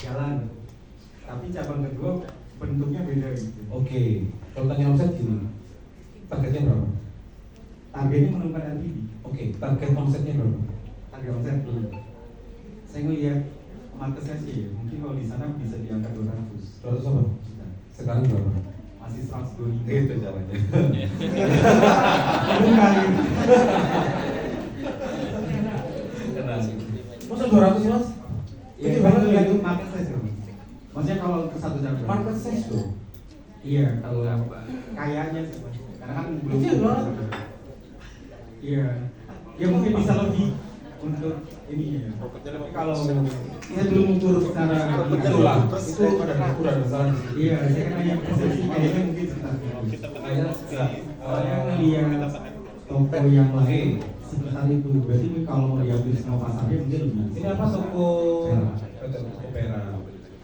jalan. Tapi cabang kedua bentuknya beda gitu. Oke. Kalau tanya omset gimana? Targetnya berapa? Targetnya menemukan LTV. Oke. Target omsetnya berapa? Target omset. Saya ngelihat market saya sih, mungkin kalau di sana bisa di angka 200. 200 apa? Sekarang berapa? Masih 125. Itu caranya. Bukan. Masa 200 mas? Ya, Itu banget itu itu. market size bro. Maksudnya kalau ke satu cabang. Market size loh. Iya, kalau kayaknya sih Mas. Karena kan belum. Kecil banget. Iya. Ya mungkin bisa lebih untuk ini ya. Kalau saya belum ukur secara Betul lah. Itu udah salah. Iya, saya kan hanya persepsi kayaknya mungkin sekitar. Kayaknya enggak. Soalnya ngelihat toko yang lain sekitar itu. Berarti kalau mau diambil semua pasarnya mungkin lebih. Ini apa toko Pera?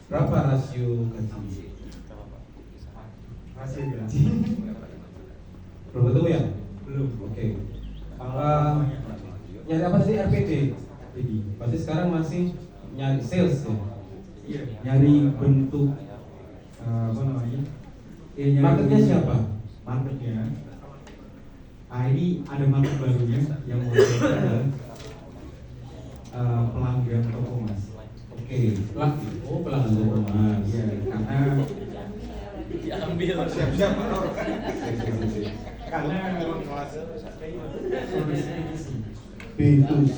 Berapa rasio gaji? Hasil gaji. Belum ketemu ya? Belum. Oke. Kalau Nyari apa tadi RPD? jadi Berarti sekarang masih nyari sales ya? iya, nyari bentuk apa namanya? Ya, nyari Marketnya bentuk- siapa? Marketnya. Ini ada market barunya yang mau adalah pelanggan toko mas. Oke. Pelanggan toko mas. Iya, karena Diambil. siap-siap karena B2C.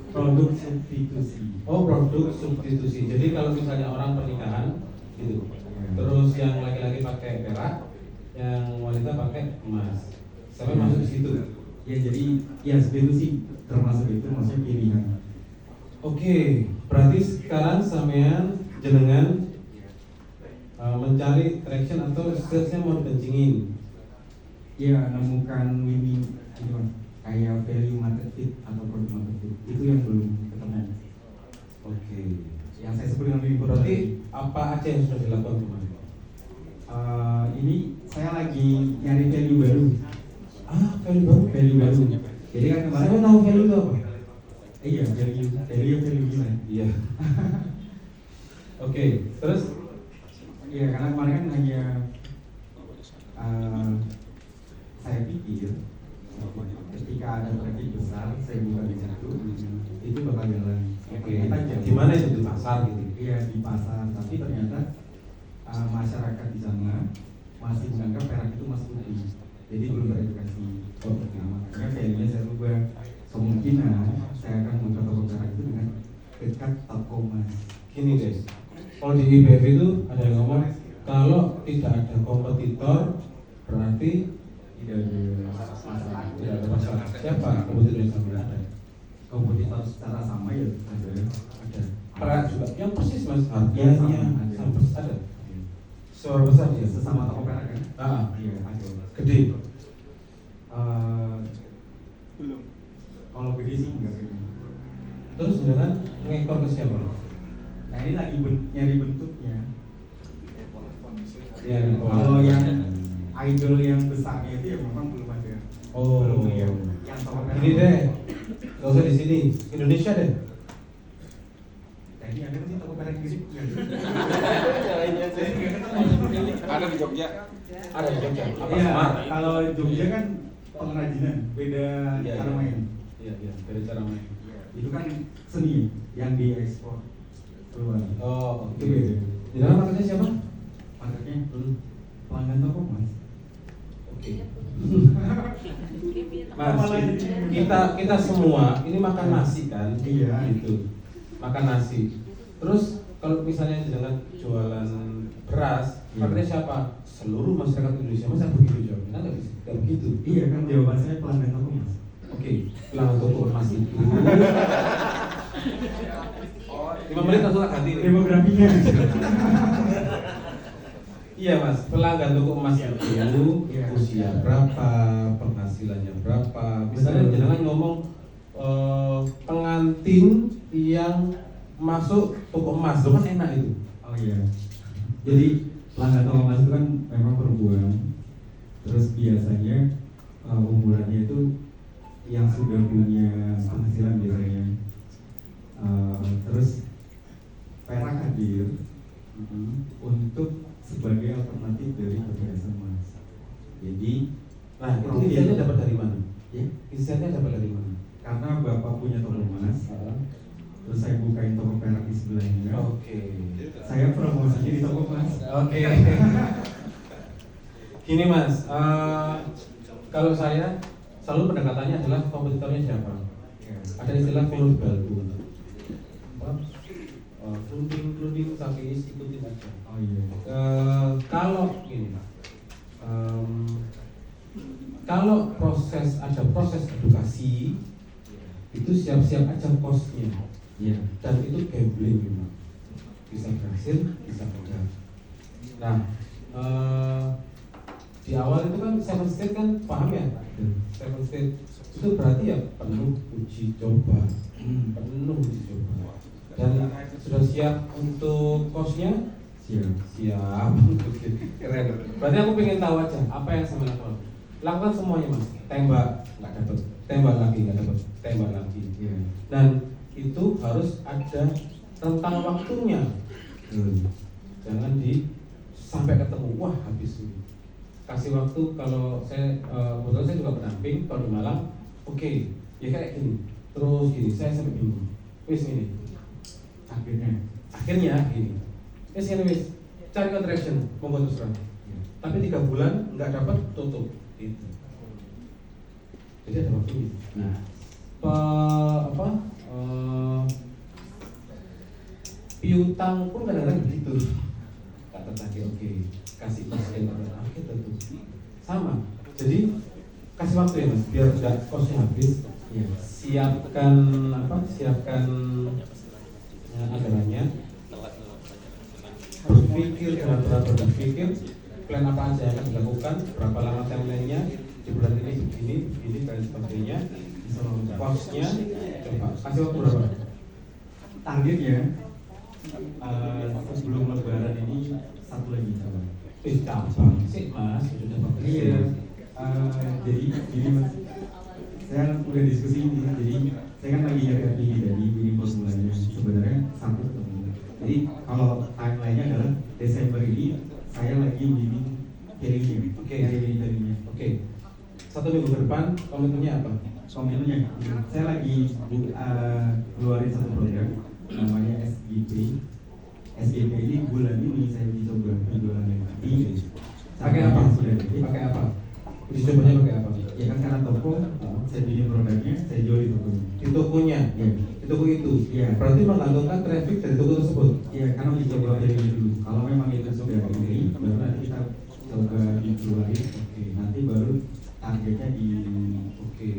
produk substitusi. Oh, produk substitusi. Jadi kalau misalnya orang pernikahan gitu, terus yang laki-laki pakai perak, yang wanita pakai emas. Sampai masuk di situ. Ya jadi ya substitusi termasuk itu maksudnya pilihan. Oke, berarti sekarang sampean jenengan mencari traction atau salesnya mau dikencingin. Ya nemukan winning gimana? Kayak value market fit atau product market fit itu yang belum ketemu. Oke. Yang saya sebut dengan winning Berarti apa aja yang sudah dilakukan kemarin? ini saya lagi nyari value baru. Value baru. Value baru. Jadi kan kemarin Saya tahu value itu apa? iya value gimana? Iya. Oke, terus Iya karena kemarin kan hanya saya pikir ketika ada traffic besar saya buka di situ itu bakal jalan. oke. Kita Di mana itu di pasar gitu? Iya di pasar, tapi ternyata masyarakat di sana masih menganggap perak itu emas putih, jadi belum teredukasi. Nah, makanya value-nya saya rubah. Kemungkinan saya akan buka toko perak itu dengan dekat toko emas. Gini guys, kalau di IBF itu ada yang ngomong kalau tidak ada kompetitor berarti Tidak ada masalah. tidak ada masalah. Siapa kompetitor yang sama ada? Kompetitor secara sama ya ada. Perak juga yang persis mas Iya, harganya sama, sama persis ada. Seberapa besar dia? Sesama toko perak kan? Iya ada. Gede. Belum. Kalau gede sih enggak gede. Terus jangan ngekor ke siapa? Nah ini lagi nyari bentuknya. Ya, Kalau yang idol yang besarnya itu ya memang belum ada. Oh, Belum yang toko perak. ini deh, nggak usah di sini, Indonesia deh. Tadi ada sih toko perak di sini. Ada di Jogja. Ada di Jogja. Apa Iya, Semar? kalau Jogja kan pengrajinan, beda Iya, cara iya. main. Iya, beda cara main. Itu kan seni yang diekspor keluar. Oh, Itu oke. beda. Di dalam marketnya siapa? Marketnya pelanggan toko mas. Oke. Mas, kita semua ini makan nasi kan? Iya. Gitu. Makan nasi. Terus kalau misalnya jangan jualan beras, Iya. marketnya siapa? Seluruh masyarakat Indonesia. Masa begitu jawabnya? Nggak bisa. Nggak begitu. Iya kan jawaban saya pelanggan toko mas. Oke, pelanggan toko emas itu. 5 menit langsung tak ganti nih. Demografinya. Iya mas, pelanggan toko emas itu Iya. usia berapa, penghasilannya berapa. Misalnya Betul. jangan ngomong pengantin yang masuk toko emas, itu kan enak itu. Oh iya. Jadi pelanggan toko emas itu kan memang perempuan. Terus biasanya umurannya itu yang sudah punya penghasilan biasanya. Terus perak hadir untuk sebagai alternatif dari perhiasan emas. Jadi, Nah, itu insight-nya dapat dari mana? ya, Insight-nya dapat dari mana? karena bapak punya toko emas, terus saya bukain toko perak di sebelahnya. Oke. Saya promosinya di toko emas. Oke. Gini Mas, kalau saya selalu pendekatannya adalah kompetitornya siapa. Ya. Ada istilah follow balbu. Keluding tapi ikutin aja. Oh iya. Kalau gini, kalau ada proses edukasi itu siap-siap aja kosnya. Iya. Dan itu gambling memang, bisa berhasil, bisa gagal. Nah, di awal itu kan seven state kan paham ya? Seven state itu berarti ya penuh uji coba, penuh uji coba. Dan sudah siap untuk kosnya? Siap. Keren. Berarti aku pengen tahu aja apa yang saya lakukan. Lakukan semuanya Mas. Tembak nggak dapat, tembak lagi nggak dapat, tembak lagi. Dan itu harus ada rentang waktunya. Jangan sampai ketemu, wah habis ini. Kasih waktu. Kalau saya kebetulan saya juga pendamping kalau di Malang. Oke, ya kayak gini. Terus gini, saya sampai bingung. Wis ini. Akhirnya gini. Wis ini wis. Cari contraction, monggo terserah. Tapi 3 bulan nggak dapat, tutup. Itu. Jadi ada waktu. Nah, piutang pun kadang-kadang begitu. Kata tadi oke, kasih pasien oke tentu sama. Jadi kasih waktu ya Mas, biar tidak kosnya habis. Ya. Siapkan anggarannya. Berpikir dengan berpikir plan apa aja yang akan dilakukan, berapa lama timeline-nya, di bulan ini begini dan sebagainya. Cost-nya coba kasih waktu berapa? Targetnya sebelum lebaran ini satu lagi cabang. Cabang sih Mas, sudah Bapak. Iya. Jadi gini Mas, saya udah diskusi ini. Jadi saya kan lagi nyari RPG dari ini formulanya. Sebenarnya satu ketemu. Jadi kalau timeline-nya adalah Desember ini saya lagi bidding piringnya. Oke. Dari piringnya. Oke. 1 minggu ke depan komitmennya apa? Komitmennya, saya lagi keluarin satu program namanya SGP. SGP ini bulan ini saya uji coba penjualan yang tinggi. Pakai apa? Pakai apa? Uji cobanya pakai apa? Ya kan karena toko, saya bikin produknya, saya jual di tokonya. Di tokonya? Ya. Di toko itu? Ya. Berarti menggantungkan traffic dari toko tersebut? Ya, karena uji coba dari dulu. Kalau memang itu sudah ini, baru nanti kita coba dikeluarin. Oke. Nanti baru targetnya di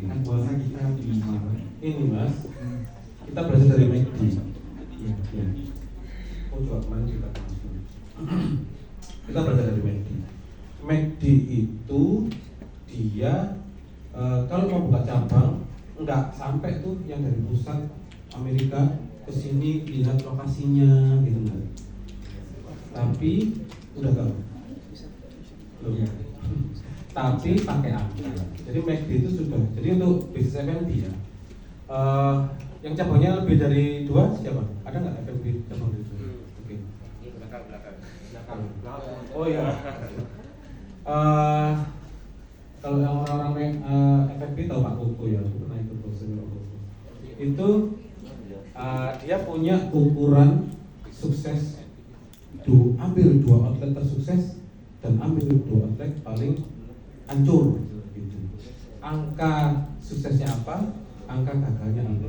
kan puasa kita di Maret. Ini Mas, kita belajar dari McD. Iya, iya. Oh coba kemarin kita belajar dari McD. McD itu dia kalau mau buka cabang nggak sampai tuh yang dari pusat Amerika ke sini lihat lokasinya gitu nggak. Tapi udah tahu. Iya. Tapi pakai angka. Jadi McD itu sudah. Jadi untuk bisnis F&B ya. Yang cabangnya lebih dari 2 siapa? Ada nggak F&B cabang dari 2? Oke. Belakang. Oh iya. Kalau yang orang-orang F&B tahu Pak Koko ya, aku pernah ikut seminar Koko. Itu dia punya ukuran sukses. Ambil 2 outlet tersukses dan ambil 2 outlet paling hancur gitu. Angka suksesnya apa? Angka gagalnya apa?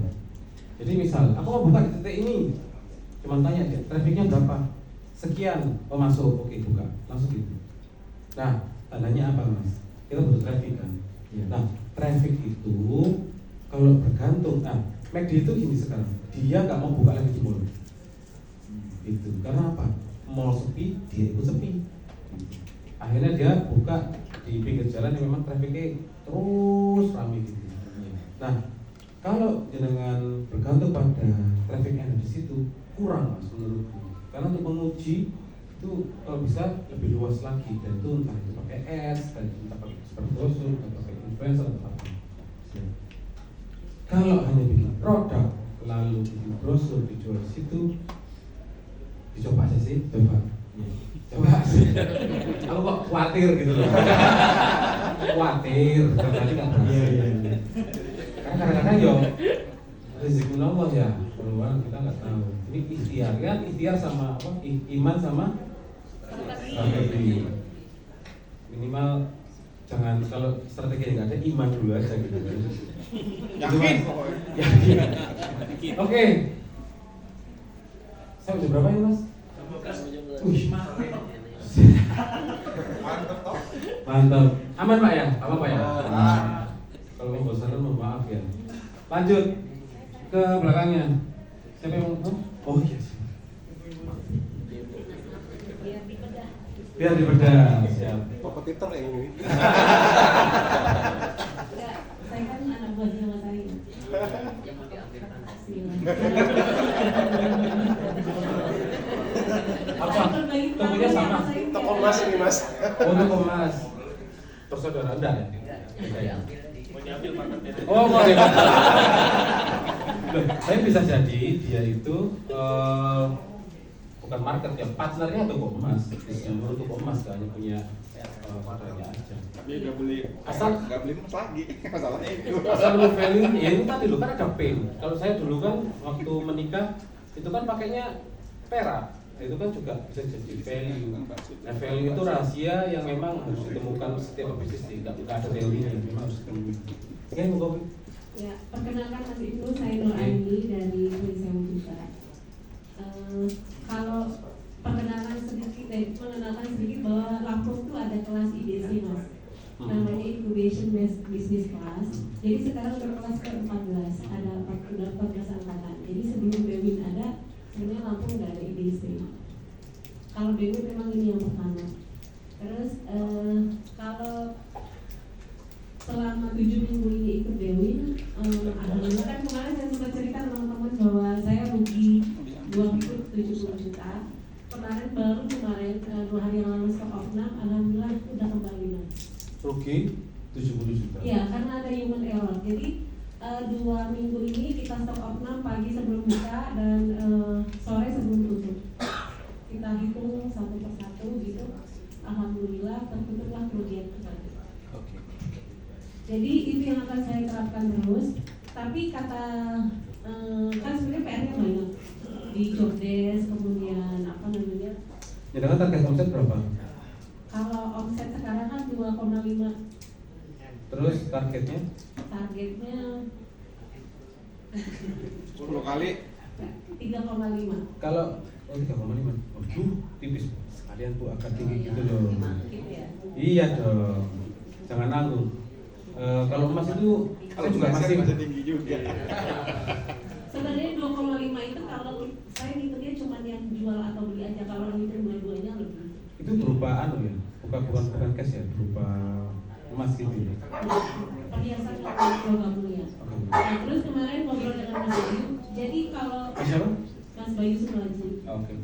Jadi misal aku mau buka di titik ini, cuma tanya dia trafficnya berapa? Sekian, oh masuk, oke buka, langsung gitu. Nah, tandanya apa Mas? Kita butuh traffic kan? Ya. Nah, traffic itu kalau bergantung, McD itu gini sekarang, dia nggak mau buka lagi di mall. Itu karena apa? Mall sepi, dia ikut sepi. Akhirnya dia buka di pinggir jalan yang memang trafiknya terus ramai gitu. Nah, kalau dengan bergantung pada traffic yang ada di situ kurang Mas menurutku. Karena untuk menguji itu kalau bisa lebih luas lagi dan itu entah itu pakai ads, dan entah pakai seperti brosur, entah pakai influencer atau apa. Kalau hanya bikin produk lalu bikin brosur dijual di situ sih? Coba sih. Aku kok khawatir gitu loh. Khawatir, tadi nggak berhasil. Iya. Karena kadang-kadang yo rezeki Allah ya, peluang kita nggak tahu. Ini ikhtiar kan, ikhtiar sama apa? Iman sama strategi. Minimal jangan kalau strategi nggak ada, iman dulu aja gitu kan. Yakin Yakin. Oke. Saya udah berapa ya Mas? Wih. Mantap. Aman Pak ya? Apa Pak ya? Kalau mau bosan mohon maaf ya. Lanjut ke belakangnya. Siapa yang mau? Oh iya. Biar dibedah. Siap. kompetitor yang ini. Saya kan anak buahnya Mas Ayu. Apa? Tokonya sama. Toko emas ini mas. Oh, toko emas. Persaudara Anda ya? Oh, mau diambil. Loh, saya bisa jadi dia itu bukan market ya, partnernya toko emas. Yang menurut toko emas kan hanya punya partnernya aja. Tapi nggak beli nggak beli emas lagi masalahnya itu. Asal lu value ya itu tadi lo kan ada pin. Kalau saya dulu kan waktu menikah itu kan pakainya perak. Itu kan juga bisa jadi value. Nah, value itu rahasia yang memang harus ditemukan setiap bisnis, tidak ada value-nya, memang harus ditemukan. Oke, mau kopi? Ya, perkenalkan Mas Ibnu, saya Nur Aini dari Sewu Juta. Kalau mengenalkan sedikit bahwa Lampung itu ada kelas IBC Mas. Namanya Incubation Business Class. Jadi sekarang berkelas ke-14, ada 14 angkatan. Jadi sebelum BEWIN ada, sebenarnya Lampung nggak ada IBC. Kalau BEWIN memang ini yang pertama. Terus kalau selama 7 minggu ini ikut BEWIN, alhamdulillah kan kemarin saya sempat cerita teman-teman bahwa saya rugi 2 minggu 70 juta. Kemarin 2 hari yang lalu stock of 6, alhamdulillah udah kembali Mas. Rugi 70 juta. Iya, karena ada human error. Jadi 2 minggu ini kita stock of 6 pagi sebelum buka dan sore sebelum tutup. Kita hitung satu persatu gitu. Alhamdulillah tertutuplah kerugian kita. Oke. Jadi itu yang akan saya terapkan terus. Tapi kata kan sebenarnya PR-nya banyak di job desk, kemudian apa namanya? Jadi target omset berapa? Kalau omset sekarang kan 2,5. Terus targetnya? Targetnya 10 kali 3,5. Kalau 3,5. Waduh, tipis. Sekalian Bu agak tinggi gitu loh. Gitu ya. Iya dong. Jangan nanggung. Kalau emas itu kalau saya juga masih masih tinggi juga. Sebenarnya 2,5 itu kalau saya ngitungnya cuma yang jual atau beli aja, kalau ngitung dua-duanya lebih. itu berupa anu ya, bukan cash ya, berupa emas gitu ya. Perhiasan logam mulia. Nah, terus kemarin ngobrol dengan Mas Bayu, jadi kalau Siapa? Mas Bayu Sumaji. Oke.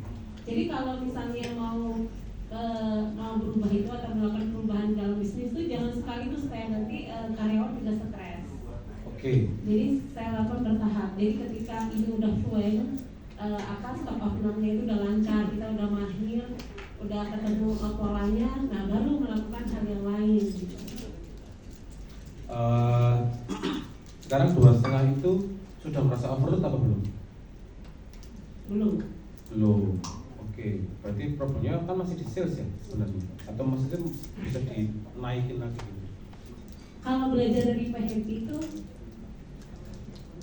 Jadi kalau misalnya mau berubah itu atau melakukan perubahan dalam bisnis itu jangan sekali itu supaya nanti karyawan tidak stres. Oke. Jadi saya lakukan bertahap. Jadi ketika ini udah fluent, stock of nya itu udah lancar, kita udah mahir, udah ketemu polanya, nah baru melakukan hal yang lain. Gitu. Sekarang 2,5 itu sudah merasa overload apa belum? Belum. Belum. Oke. Berarti problemnya kan masih di sales ya sebenarnya, atau maksudnya bisa dinaikin lagi? Kalau belajar dari Pak Happy itu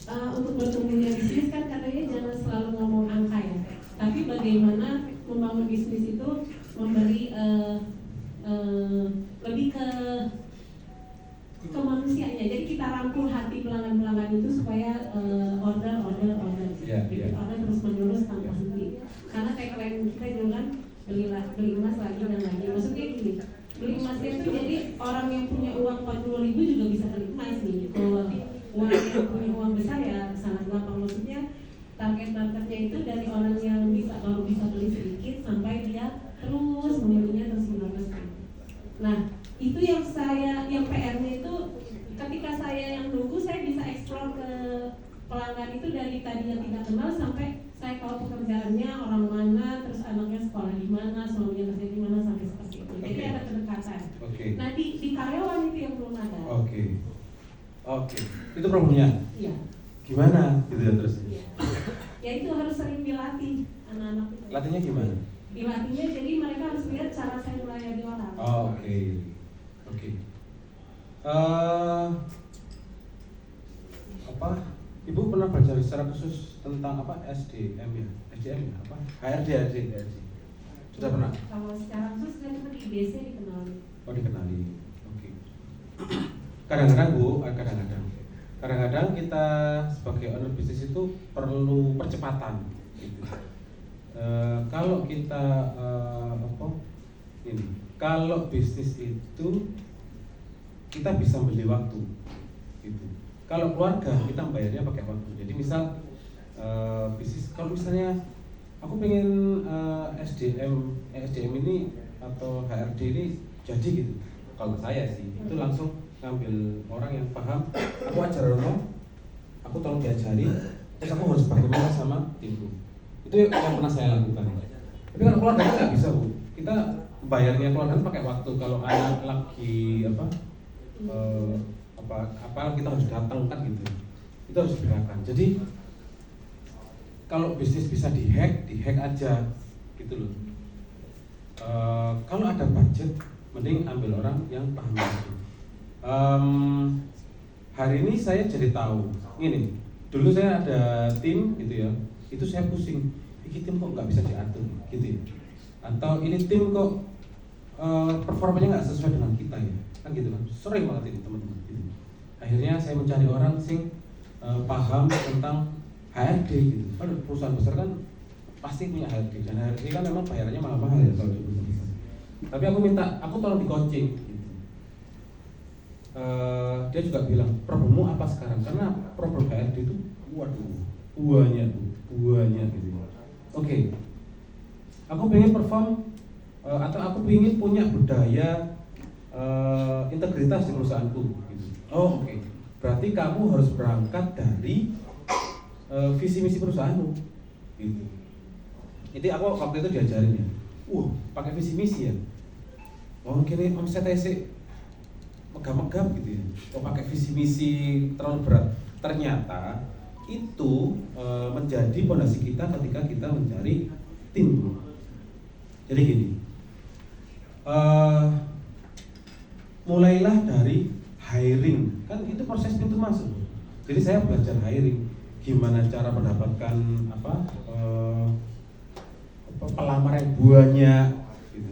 untuk bertumbuhnya bisnis kan katanya jangan selalu ngomong angka ya, tapi bagaimana membangun bisnis itu memberi lebih ke manusianya. Jadi kita rangkul hati pelanggan-pelanggan itu supaya order. Iya. Order terus menerus tanpa henti. Karena tagline kita juga kan beli emas lagi dan lagi. Maksudnya gini, beli emasnya itu jadi orang yang punya uang 40.000 juga bisa beli emas nih. Kalau orang yang punya uang besar ya sangat gampang. Maksudnya target marketnya itu dari orang yang baru bisa beli sedikit sampai dia terus membelinya terus menerus. Nah itu yang PR-nya itu ketika saya yang nunggu, saya bisa eksplor ke pelanggan itu dari tadinya tidak kenal sampai saya tahu pekerjaannya orang mana, terus anaknya sekolah Oke, itu problemnya. Iya. Gimana gitu ya terus? Iya. Ya itu harus sering dilatih anak-anak itu. Latihnya gimana? Dilatihnya jadi mereka harus lihat cara saya melayani orang. Oh, oke. Apa? Ibu pernah belajar secara khusus tentang apa SDM ya? SDM ya? Apa? HRD. Sudah pernah? Kalau secara khusus saya cuma di IBC dikenali. Oh, dikenali. Oke. Kadang-kadang kita sebagai owner bisnis itu perlu percepatan gitu. Kalau kita kalau bisnis itu kita bisa beli waktu gitu. Kalau keluarga kita bayarnya pakai waktu. Jadi misal bisnis, kalau misalnya aku pengen SDM ini atau HRD ini jadi gitu. Kalau saya sih itu langsung ngambil orang yang paham. Aku ajar orang, aku tolong diajari, terus aku harus bagaimana sama timku. Itu yang pernah saya lakukan. Tapi kalau keluarga kan nggak bisa, Bu. Kita bayarnya keluarga pakai waktu. Kalau anak lagi apa kita harus datang kan gitu. Itu harus dibedakan. Jadi kalau bisnis bisa dihack aja gitu loh. Kalau ada budget, mending ambil orang yang paham itu. Hari ini saya jadi tahu, ini dulu saya ada tim gitu ya, itu saya pusing, ini tim kok nggak bisa diatur gitu ya, atau ini tim kok performanya nggak sesuai dengan kita ya, kan gitu kan, sering banget ini teman-teman. Gitu. Akhirnya saya mencari orang sing paham tentang HRD gitu. Kan perusahaan besar kan pasti punya HRD, dan HRD kan memang bayarannya mahal-mahal ya kalau di perusahaan besar. Tapi aku tolong di coaching. Dia juga bilang problemmu apa sekarang, karena problem HRD itu banyak gitu. Oke. Aku pengen perform atau aku pengen punya budaya integritas di perusahaanku gitu. Oh, oke. Berarti kamu harus berangkat dari visi misi perusahaanmu gitu. Jadi aku waktu itu diajarin ya, pakai visi misi ya. Oh, kini omset TC megah-megah gitu ya. Oh, pakai visi misi terlalu berat. Ternyata itu menjadi fondasi kita ketika kita mencari tim. Jadi gini, mulailah dari hiring, kan itu proses pintu masuk. Jadi saya belajar hiring, gimana cara mendapatkan pelamar yang banyak gitu.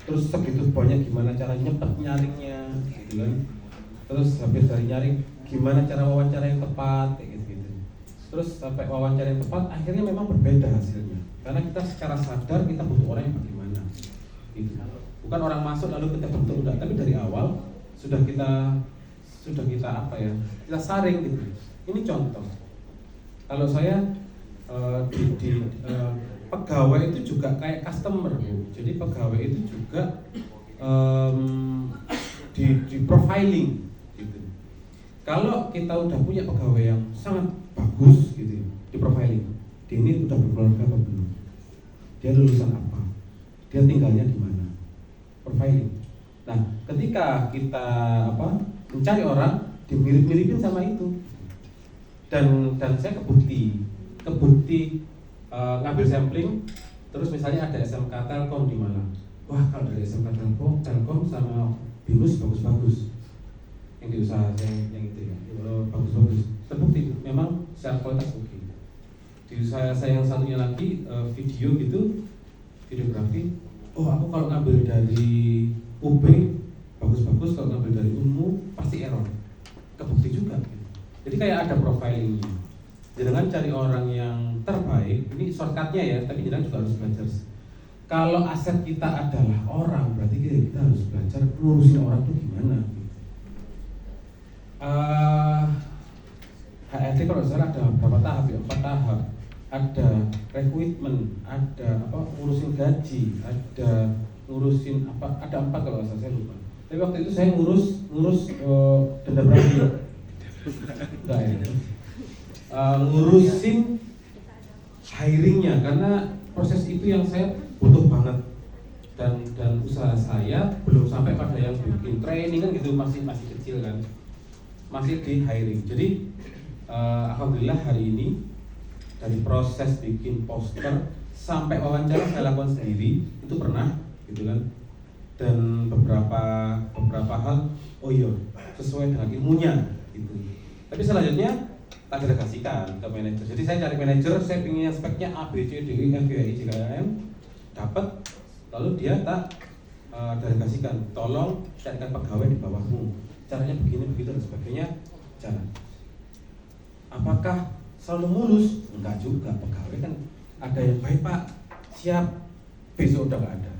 Terus segitu banyak gimana cara nyepet nyaringnya gitu kan. Terus habis dari nyaring gimana cara wawancara yang tepat kayak gitu. Terus sampai wawancara yang tepat akhirnya memang berbeda hasilnya. Karena kita secara sadar kita butuh orang yang bagaimana gitu. Bukan orang masuk lalu kita bentuk, enggak, tapi dari awal sudah kita kita saring gitu. Ini contoh. Kalau saya pegawai itu juga kayak customer, Bu. Jadi pegawai itu juga di profiling gitu. Kalau kita udah punya pegawai yang sangat bagus gitu, di profiling, dia ini udah berkeluarga apa belum? Dia lulusan apa? Dia tinggalnya di mana? Profiling. Nah, ketika kita mencari orang, dimirip-miripin sama itu. Dan saya kebukti ngambil sampling, terus misalnya ada SMK Telkom di Malang. Wah, kalau dari SMK Telkom sama BINUS bagus-bagus. Yang di usaha saya yang itu ya, bagus-bagus. Terbukti memang secara kualitas oke. Di usaha saya yang satunya lagi video gitu, videografi. Oh, aku kalau ngambil dari UB bagus-bagus, kalau ngambil dari UNMU pasti error. Kebukti juga. Jadi kayak ada profilingnya. Jangan cari orang yang terbaik. Ini shortcutnya ya, tapi jangan juga harus belajar. Kalau aset kita adalah orang, berarti kita harus belajar ngurusin orang itu gimana. HRD kalau salah ada berapa tahap ya? 4 tahap. Ada recruitment, ada ngurusin gaji, ada ngurusin ada 4 kalau saya lupa. Tapi waktu itu saya ngurus denda berapa? Enggak ya. Ngurusin hiringnya, karena proses itu yang saya butuh banget, dan usaha saya belum sampai pada yang bikin training kan gitu, masih kecil kan. masih di hiring. Jadi alhamdulillah hari ini dari proses bikin poster sampai wawancara saya lakukan sendiri, itu pernah gitu kan. Dan beberapa hal oh iya sesuai dengan ilmunya gitu. Tapi selanjutnya tak delegasikan ke manajer. Jadi saya cari manajer, saya pinginnya speknya A, B, C, D, E, F, G, H, I, J, K, L, M, dapat, lalu dia tak delegasikan, tolong carikan pegawai di bawahmu. Caranya begini, begitu dan sebagainya, jalan. Apakah selalu mulus? Enggak juga, pegawai kan ada yang baik Pak, siap, besok udah nggak ada.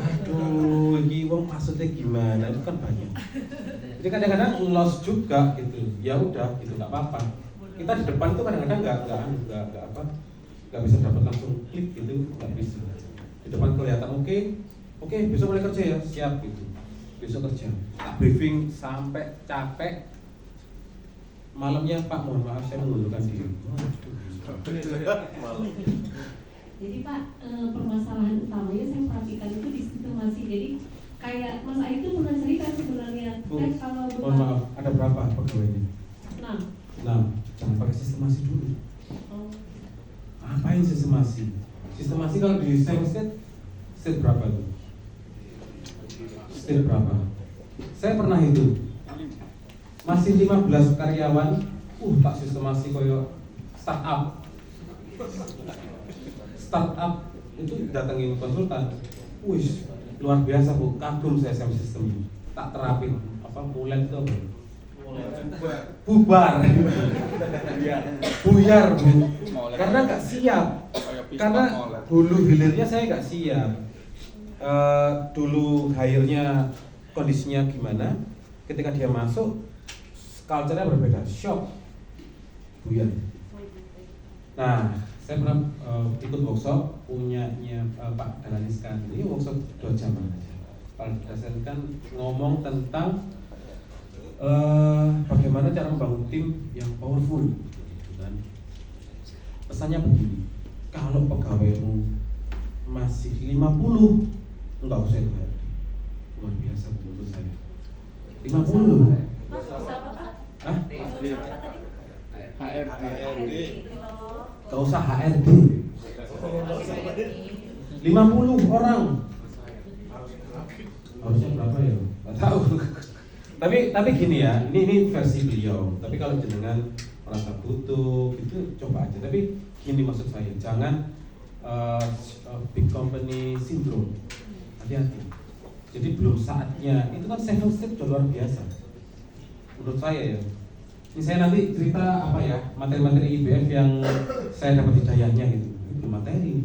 Aduh, ini wong maksudnya gimana? Itu kan banyak. Jadi kadang-kadang loss juga gitu. Ya udah, gitu nggak apa-apa. Kita di depan itu kadang-kadang nggak bisa dapat langsung klik gitu, nggak bisa. Di depan kelihatan oke, besok mulai kerja ya, siap gitu. Besok kerja. Tak briefing sampai capek. Malamnya Pak, mohon maaf saya mengundurkan diri. Jadi Pak, permasalahan utamanya saya perhatikan itu di sistemasi. Jadi kayak Mas Ayu itu pernah cerita sebenarnya. Kalau Mohon maaf, ada berapa pegawainya? 6. 6. Jangan pakai sistemasi dulu. Oh. Apain sistemasi? Sistemasi kalau di state berapa tuh? State berapa? Saya pernah hitung. Masih 15 karyawan, tak sistemasi koyo startup itu datengin konsultan, luar biasa Bu, kagum saya sama sistem ini. Tak terapin, mulai itu apa? Bubar, buyar Bu, karena nggak siap, karena hulu hilirnya saya nggak siap. Dulu hire-nya kondisinya gimana, ketika dia masuk, culture-nya berbeda, shock, buyar. Nah, saya pernah ikut workshop punyanya Pak Dalaniskan. Ini workshop 2 jam aja. Pak Dalaniskan ngomong tentang bagaimana cara membangun tim yang powerful. Gitu kan. Pesannya begini, kalau pegawaimu masih 50, enggak usah dibayar. Luar biasa menurut saya. 50. Hah? HRD. Gak usah HRD. 50 orang. Harusnya berapa ya? Gak tahu. Tapi gini ya, ini versi beliau. Tapi kalau jenengan merasa butuh, itu coba aja. Tapi gini maksud saya, jangan big company syndrome. Hati-hati. Jadi belum saatnya. Itu kan 7 step luar biasa. Menurut saya ya. Ini saya nanti cerita materi-materi IBF yang saya dapat hidayahnya gitu. Itu materi.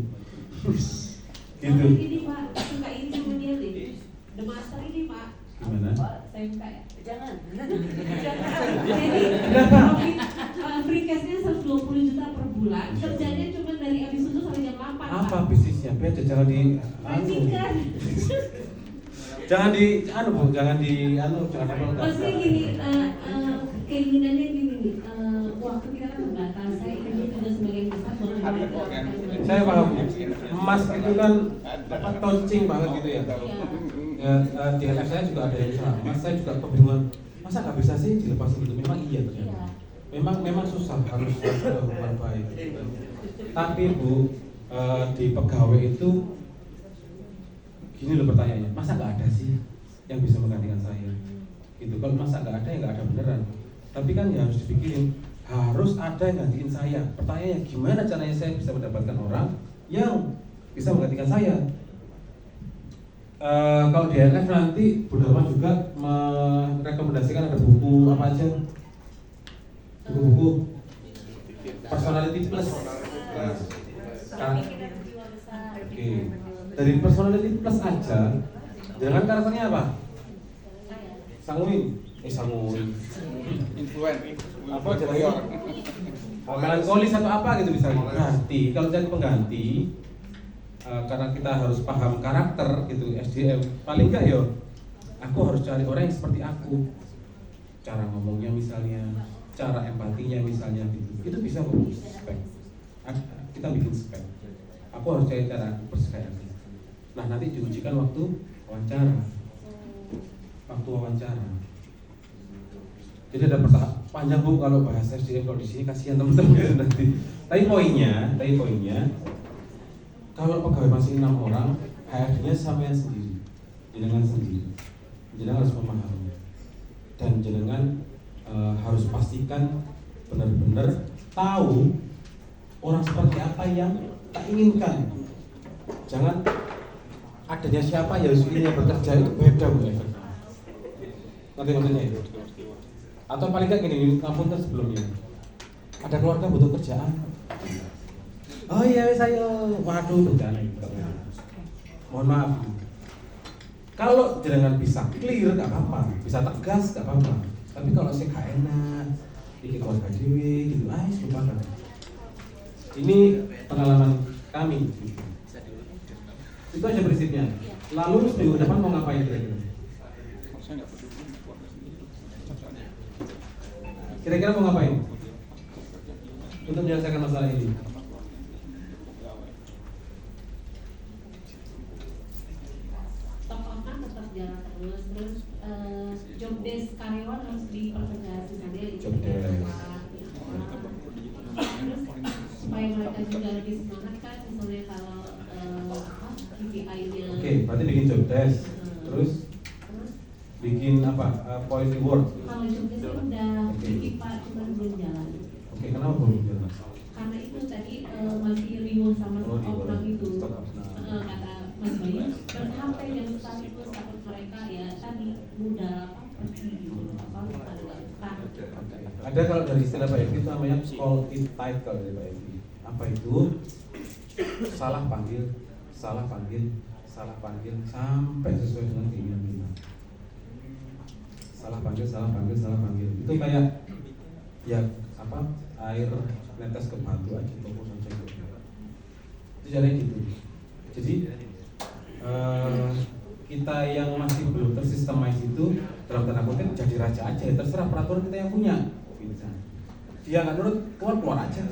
Gitu. Ini Pak, suka ini sama dia nih. The Master ini Pak. Gimana? Saya buka ya. Jangan. Jadi free cash-nya 120 juta per bulan. Kerjanya cuma dari habis subuh sampai jam 8. Apa bisnisnya? Beda jangan di Majikan. Jangan apa. Maksudnya gini, keinginannya gini nih, waktu kita kan terbatas. Saya ini sudah sebagian besar saya paham. Emas itu kan touching banget gitu ya. Di LF saya juga ada yang sama. Mas saya juga kebingungan. Masa nggak bisa sih dilepas gitu? Memang iya ternyata. Memang susah harus berbuat baik. Tapi Bu, di pegawai itu gini loh pertanyaannya. Masa nggak ada sih yang bisa menggantikan saya? Gitu. Kalau masa nggak ada ya nggak ada beneran. Tapi kan ya harus dipikirin, harus ada yang gantiin saya. Pertanyaannya gimana caranya saya bisa mendapatkan orang yang bisa menggantikan saya? Kalau di LF nanti Bu Darman juga merekomendasikan ada buku apa aja? Buku-buku personality plus. Oke. Dari personality plus aja, dengan karakternya apa? Sanguin. Apa jadinya? Melankolis atau apa gitu misalnya. Berarti kalau jadi pengganti, karena kita harus paham karakter gitu SDM, paling enggak yo aku harus cari orang yang seperti aku, cara ngomongnya misalnya, cara empatinya misalnya gitu, itu bisa kok spek. Kita bikin spek. Aku harus cari cara persis. Nah nanti diujikan waktu wawancara. Jadi ada pertanyaan panjang Bu kalau bahas SDM kalau di sini kasihan teman-teman nanti. Tapi poinnya kalau pegawai masih 6 orang, HRD-nya sampean sendiri, jenengan sendiri. Jenengan harus memahami dan jenengan harus pastikan benar-benar tahu orang seperti apa yang tak inginkan. Jangan adanya siapa ya yang bekerja itu beda Bu. Nanti maksudnya itu. Atau paling nggak gini, ngapunten sebelumnya. Ada keluarga butuh kerjaan. Oh iya saya, waduh bencana itu. Mohon maaf. Kalau jenengan bisa clear nggak apa-apa, bisa tegas nggak apa-apa. Tapi kalau saya gak enak, bikin keluarga dewi gitu, lupakan. Ini pengalaman kami. Itu aja prinsipnya. Lalu minggu depan mau ngapain kira-kira? Kira-kira mau ngapain untuk menyelesaikan masalah ini? Tokohnya tetap jalan terus job desk karyawan harus dipertegas misalnya Job desk. Terus supaya mereka juga lebih semangat kan, misalnya kalau KPI-nya. Oke, berarti bikin job desk, terus bikin apa? Point reward. Kalau job desk udah Pak, cuma belum jalan. Oke, kenapa belum jalan? Karena itu tadi masih riuh sama orang itu. Kata Mas Bayu, berhap yang sekaligus takut mereka ya tadi mudah pergi Ada kalau dari istilah Pak Evi itu namanya call it tight kalau dari Pak Evi. Apa itu? Salah panggil sampai sesuai dengan keinginan kita. Salah panggil. Itu kayak ya apa? Air netes ke batu aja toko saja gitu. Itu caranya gitu. Jadi kita yang masih belum tersistemize itu dalam tanda kutip jadi raja aja, terserah peraturan kita yang punya. Dia nggak nurut, keluar aja.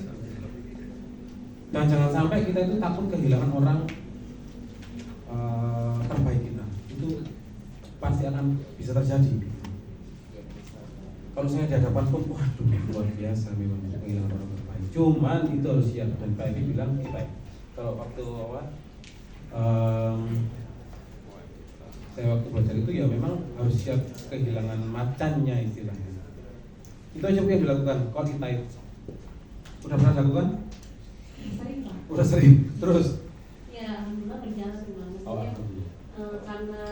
Dan jangan sampai kita itu takut kehilangan orang terbaik kita. Itu pasti akan bisa terjadi. Kalau saya di hadapan pun, waduh luar biasa memang kehilangan orang terbaik. Cuman itu harus siap, dan Pak Evi bilang kita kalau waktu awal saya waktu belajar itu ya memang harus siap kehilangan macannya istilahnya. Itu aja yang dilakukan. Kalau kita udah pernah lakukan? Sering Pak. Udah sering. Terus? Ya alhamdulillah berjalan maksudnya. Alhamdulillah. Karena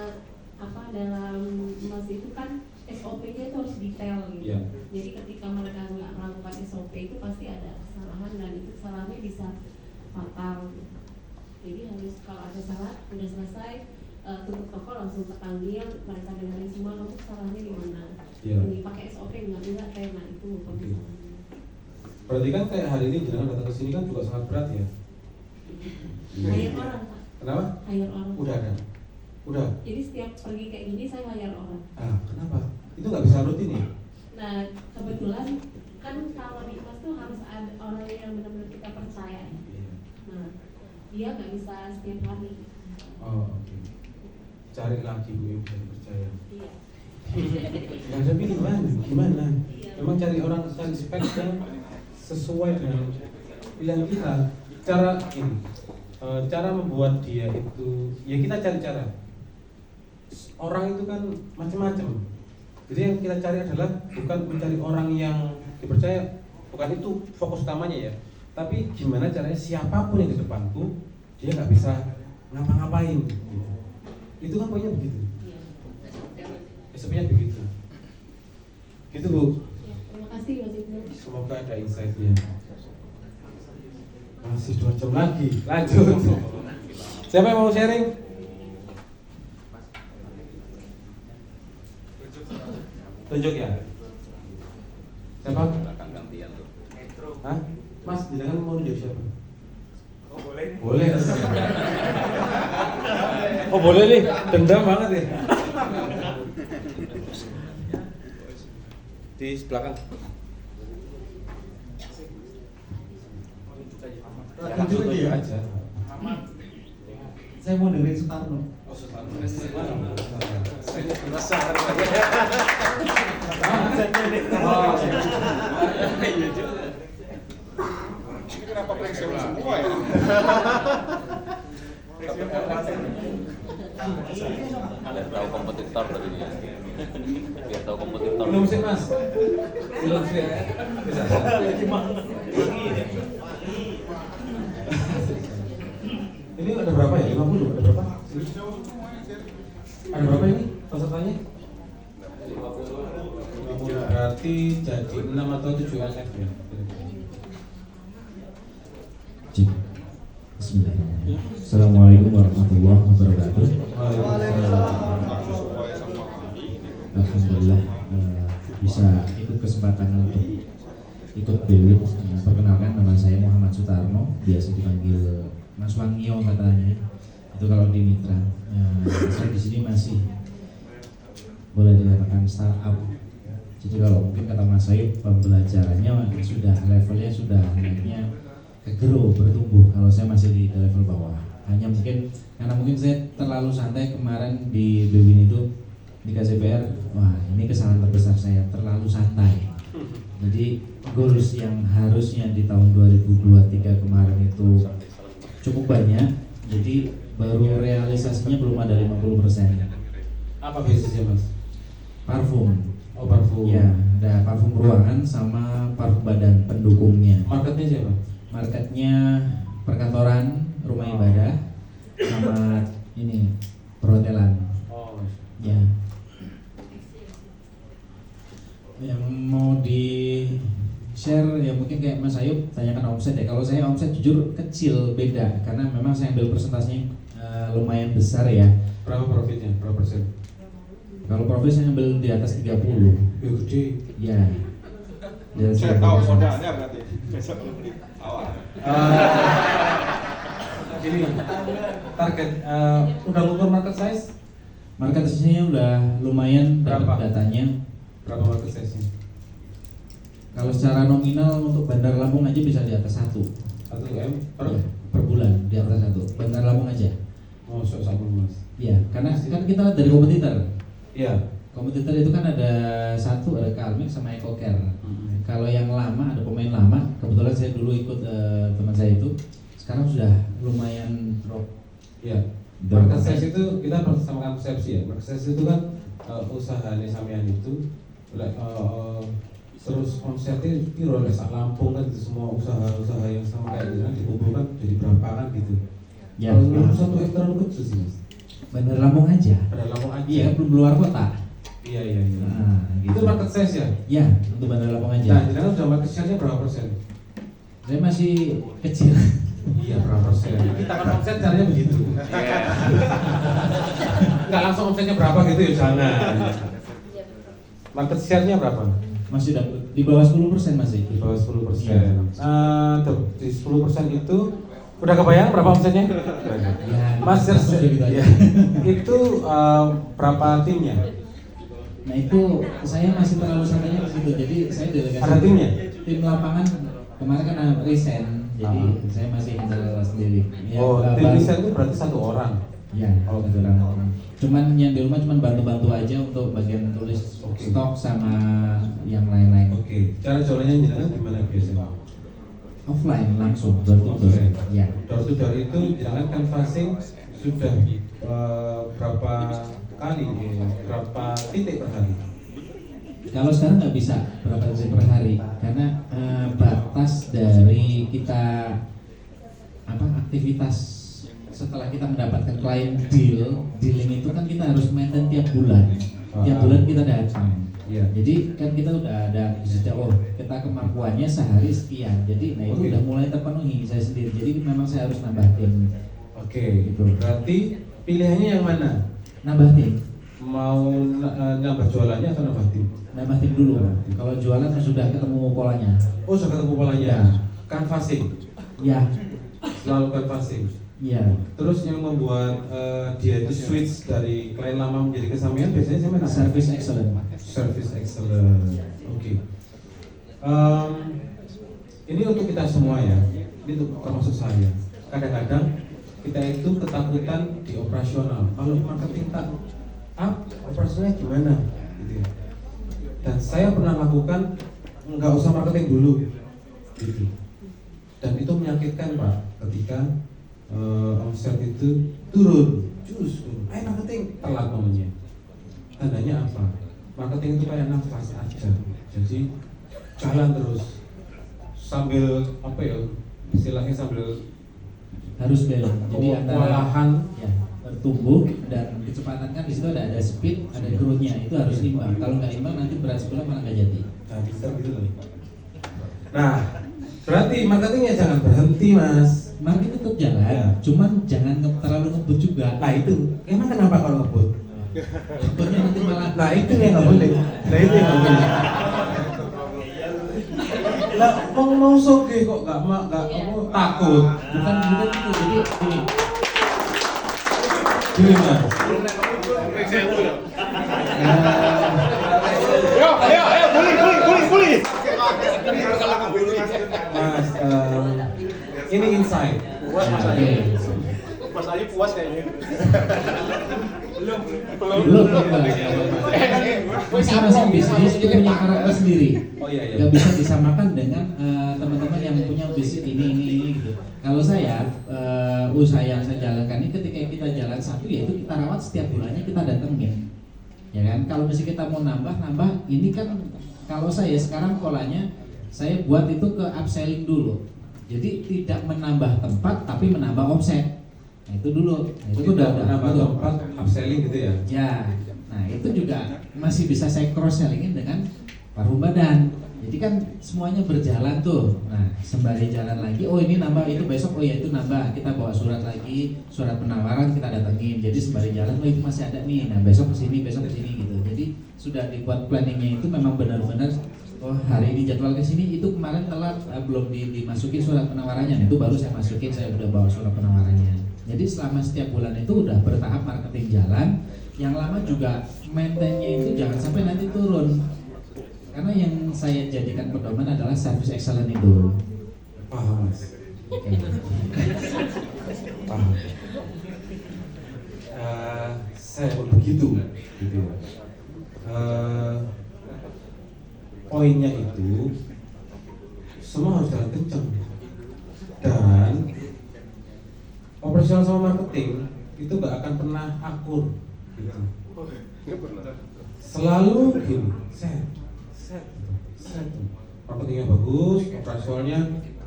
apa dalam mas itu kan SOP-nya itu harus detail gitu. Yeah. Jadi ketika mereka nggak melakukan SOP itu pasti ada kesalahan dan itu kesalahannya bisa fatal. Jadi harus kalau ada salah udah selesai tutup toko langsung terpanggil, mereka dengerin semua kamu kesalahannya di mana. Yeah. Ini pakai SOP enggak tema itu permasalahannya. Berarti kan kayak hari ini jangan datang ke sini kan juga sangat berat ya. Hire orang Pak. Kenapa? Hire orang. Udah ada. Udah. Jadi setiap pergi kayak gini saya hire orang. Kenapa? Itu nggak bisa rutin ya? Nah kebetulan kan kalau di kelas tuh harus ada orang yang benar-benar kita percaya. Iya. Nah dia nggak bisa setiap hari. Oh oke. Cari lagi Bu yang bisa dipercaya. Iya. Nggak ada pilihan. Gimana? Iya. Memang cari spek yang sesuai dengan pilihan kita. Cara membuat dia itu, ya kita cari cara. Orang itu kan macam-macam. Jadi yang kita cari adalah bukan mencari orang yang dipercaya, bukan itu fokus utamanya ya. Tapi gimana caranya siapapun yang di depanku, dia nggak bisa ngapa-ngapain. Itu kan poinnya begitu. Sebenarnya begitu. Gitu Bu. Ya, terima kasih Mas Ibnu. Semoga ada insight-nya. Masih 2 jam lagi. Lanjut. Siapa yang mau sharing? Tunjuk ya. Siapa? Hah? Mas, jangan mau tunjuk siapa? Oh boleh. Boleh. Oh boleh nih, dendam banget ya. Di belakang. Tunjuk aja. Aman. Saya mau dengerin Soekarno. Oh, Soekarno. Besar. Ini kenapa fleksibel semua ya? Biar tahu kompetitor tadi dia. Biar tahu kompetitor. Belum sih mas. Belum sih. Bisa. Ini ada berapa ya? 50 ada berapa? Ada berapa ini pesertanya? 50 berarti jadi 6 atau 7 LF ya? Cik. Bismillahirrahmanirrahim. Assalamualaikum warahmatullahi wabarakatuh. Alhamdulillah bisa ikut kesempatan untuk ikut BWIT. Perkenalkan, nama saya Muhammad Sutarno, biasa dipanggil Mas Wangio katanya. Itu kalau di Mitra. Saya di sini masih boleh dikatakan startup. Jadi kalau mungkin kata Mas Sayub, pembelajarannya sudah levelnya sudah naiknya grow, bertumbuh. Kalau saya masih di level bawah. Hanya mungkin karena mungkin saya terlalu santai kemarin di BWIN itu di KCPR. Wah, ini kesalahan terbesar saya, terlalu santai. Jadi goals yang harusnya di tahun 2023 kemarin itu cukup banyak. Jadi baru realisasinya belum ada 50%. Apa bisnisnya mas? Parfum. Oh parfum. Ya, ada parfum ruangan sama parfum badan pendukungnya. Marketnya siapa? Marketnya perkantoran, rumah ibadah, sama ini perhotelan. Oh. Ya. Yang mau di share ya mungkin kayak Mas Ayub tanyakan omset ya. Kalau saya omset jujur kecil, beda karena memang saya ambil persentasenya lumayan besar ya. Berapa profitnya? Berapa persen? Kalau profit saya ambil di atas 30. Ya gede. Ya. Di atas Saya tahu 30%. modalnya berarti. Besok beli awal. Ini target udah ngukur market size? Market size-nya udah lumayan Berapa? dapat datanya. Berapa market size-nya? Kalau secara nominal untuk Bandar Lampung aja bisa di atas 1 1 M per? ya, per bulan di atas 1 Bandar Lampung aja. Oh, sama mas. Iya, karena kan kita dari kompetitor. Iya. Kompetitor itu kan ada satu, ada Calmix sama EcoCare. Kalau yang lama, ada pemain lama, kebetulan saya dulu ikut teman saya itu, sekarang sudah lumayan drop. Iya. Market size itu kita sama persepsi ya. Market size itu kan usaha nih sampean itu terus omsetnya piro nek sak Lampung kan itu semua usaha-usaha yang sama kayak gitu kan dikumpulkan jadi berapa kan gitu. Ya, Kalau satu hektar itu kecil sih mas. Bandar Lampung aja. Pada Lampung aja. Iya, belum luar kota. Iya. Nah, gitu. Itu market size ya. Ya, untuk Bandar Lampung aja. Nah, jenengan sudah market size-nya berapa persen? Saya masih kecil. Iya, berapa persen? Kita kan omset caranya begitu. Nggak langsung omsetnya berapa gitu ya, jangan. Market share-nya berapa? Masih di bawah 10% masih. Di bawah 10%. Iya. Tuh, di 10% itu udah kebayang berapa omsetnya? Ya, Mas, langsung gitu aja. itu berapa timnya? Nah itu saya masih terlalu santainya ke situ. Jadi saya delegasi. Ada timnya? Tim lapangan kemarin kan resign. Jadi saya masih handle sendiri. Ya, Oh, tim baru- desain itu berarti satu orang. Ya, Oh, satu orang. Cuman yang di rumah cuman bantu-bantu aja untuk bagian tulis Oke. stok sama yang lain-lain. Oke, cara jualannya jenengan gimana biasanya? Offline langsung door to door. Offline. Ya. Door to door itu jangan canvassing sudah berapa kali, berapa titik per hari? Kalau sekarang nggak bisa berapa titik per hari karena batas dari kita aktivitas setelah kita mendapatkan klien dealing itu kan kita harus maintain tiap bulan. Tiap bulan kita datang. Iya. Jadi kan kita udah ada sejak kita kemampuannya sehari sekian. Jadi nah itu Oke. udah mulai terpenuhi saya sendiri. Jadi memang saya harus nambah tim. Oke, Gitu. berarti pilihannya yang mana? Nambah tim. Mau nambah jualannya atau nambah tim? Nambah tim dulu. Kalau jualan sudah ketemu polanya. Oh, sudah ketemu polanya. Ya. Canvassing, Ya, selalu canvassing. iya. Terus yang membuat dia itu switch dari klien lama menjadi kesampaian biasanya saya mana? Service excellent. Service excellent. Oke. Ini untuk kita semua ya. Ini untuk termasuk saya. Kadang-kadang kita itu ketakutan di operasional. Kalau marketing tak up, operasionalnya gimana gitu ya. Dan saya pernah lakukan nggak usah marketing dulu gitu. Dan itu menyakitkan Pak ketika omset itu turun, justru marketing telat namanya. Tandanya apa? Marketing itu kayak nafas aja. Jadi jalan terus sambil apa ya? Istilahnya sambil Harus belok. Jadi antara kewalahan ya, bertumbuh dan kecepatan kan di situ ada speed, ada growth-nya. Itu harus imbang. Kalau nggak imbang nanti berat sebelah malah nggak jadi. nah, bisa gitu loh. Nah, berarti marketingnya jangan berhenti Mas. Marketing tetap jalan, Ya. cuman jangan terlalu ngebut juga. Nah itu, emang kenapa kalau ngebut? Ngebutnya nanti malah. Nah itu yang nggak boleh. Nah itu yang nggak boleh. Lah mau soge kok nggak kamu takut? Bukan gitu. Jadi gini. Gini Mas. Ayo, buli. Mas, ini insight. Puas Mas Oke. Ayu. Mas Ayu puas kayaknya. Belum. Masing-masing bisnis itu punya karakter sendiri. Oh iya. Gak bisa disamakan dengan teman-teman yang punya bisnis ini gitu. Kalau saya usaha yang saya jalankan ini ketika kita jalan satu yaitu kita rawat setiap bulannya kita datengin, ya kan. Kalau misalnya kita mau nambah ini kan kalau saya sekarang polanya saya buat itu ke upselling dulu. Jadi tidak menambah tempat tapi menambah omset. Nah itu dulu. Nah, itu udah nambah betul. tempat upselling gitu ya. Ya, nah itu juga masih bisa saya cross sellingin dengan paruh badan. Jadi kan semuanya berjalan tuh. Nah sembari jalan lagi, oh ini nambah, itu besok, oh ya itu nambah. Kita bawa surat lagi, surat penawaran kita datengin. Jadi sembari jalan, oh itu masih ada nih. Nah besok kesini gitu. Jadi sudah dibuat planningnya itu memang benar-benar. Oh hari ini jadwal kesini, itu kemarin telat belum dimasukin surat penawarannya. Nah, itu baru saya masukin, saya udah bawa surat penawarannya. Jadi selama setiap bulan itu udah bertahap marketing jalan. Yang lama juga maintainnya itu jangan sampai nanti turun. Karena yang saya jadikan pedoman adalah service excellent itu. Paham Mas. Oke. Paham. Saya pun begitu gitu ya. Poinnya itu semua harus jalan kencang dan operasional sama marketing itu gak akan pernah akur gitu. Selalu gini, set marketingnya bagus, operasionalnya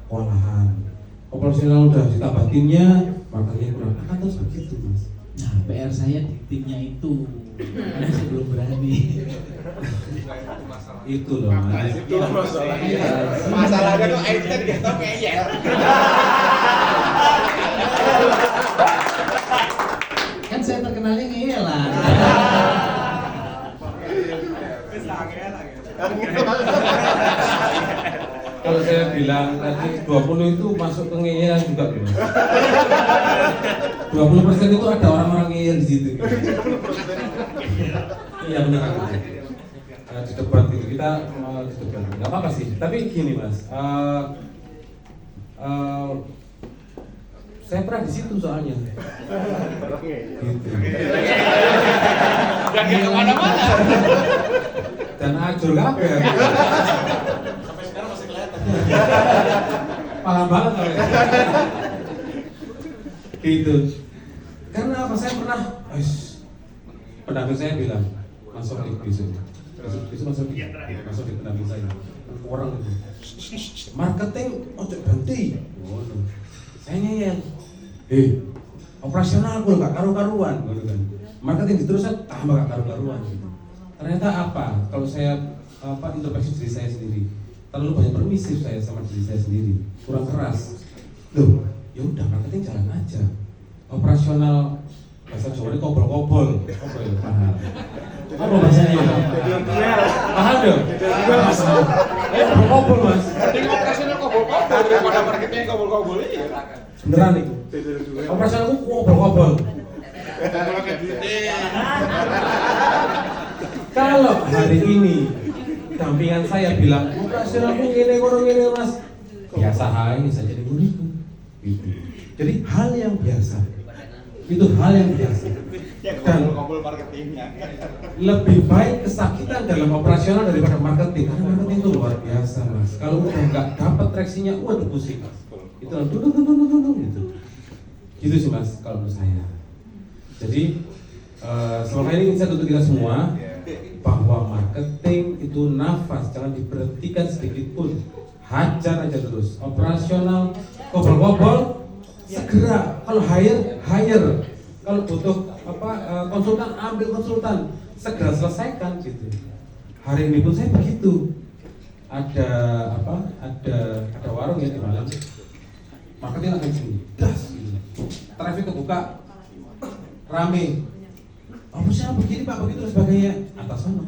kewalahan. Operasional udah ditambah timnya, marketingnya kurang. Akan terus begitu Mas. Nah PR saya di timnya itu, karena saya belum berani. Itu loh Mas. Itu masalahnya. Iya. Masalahnya tuh akhirnya digetok ngeyel. Kan saya terkenalnya ngeyelan. Kalau saya bilang tadi 20 itu masuk ke ngeyelan juga loh Mas. 20% itu ada orang-orang ngeyel di situ. Iya benar. Di debat itu kita di debat. Nggak apa-apa sih. Tapi gini Mas, saya pernah di situ soalnya. Gitu. Dan dia kemana-mana. Dan ajur kabeh. Sampai sekarang masih kelihatan. Paham banget kalau ya. Gitu. Karena apa, saya pernah pendamping saya bilang masuk di besok masuk di pendamping saya orang itu marketing ojo berhenti. Saya nyayang operasional gue gak karu-karuan gitu kan. Marketing diteruskan tambah gak karu-karuan gitu. Ternyata apa, kalau saya introspeksi diri saya sendiri, terlalu banyak permisif saya sama diri saya sendiri, kurang keras. Loh, ya udah marketing jalan aja. Operasional bahasa Jawa ini kobol-kobol. Paham? Apa bahasanya? Paham dong? Ayo kobol-kobol Mas. Mending operasional kobol-kobol daripada marketing kobol-kobol ini. Beneran itu. Operasionalku kobol-kobol. Kalau hari ini dampingan saya bilang operasionalku gini Mas, biasa aja saja di itu. Jadi hal yang biasa, itu hal yang biasa. Ya Dan kumpul marketingnya. lebih baik kesakitan dalam operasional daripada marketing, karena marketing itu luar biasa mas. Kalau udah nggak dapat traksinya, waduh pusing mas. Itu gitu sih mas kalau menurut saya. Jadi selama ini saya tuntut kita semua bahwa marketing itu nafas, jangan diberhentikan sedikit pun, hajar aja terus. Operasional, kobol-kobol, segera. Kalau hire, kalau butuh konsultan, ambil konsultan, segera selesaikan gitu. Hari ini pun saya begitu. Ada warung ya di malam, marketing akan sini, das gitu. Traffic kebuka, rame. Oh siapa begini pak, begitu dan sebagainya. Atas sana.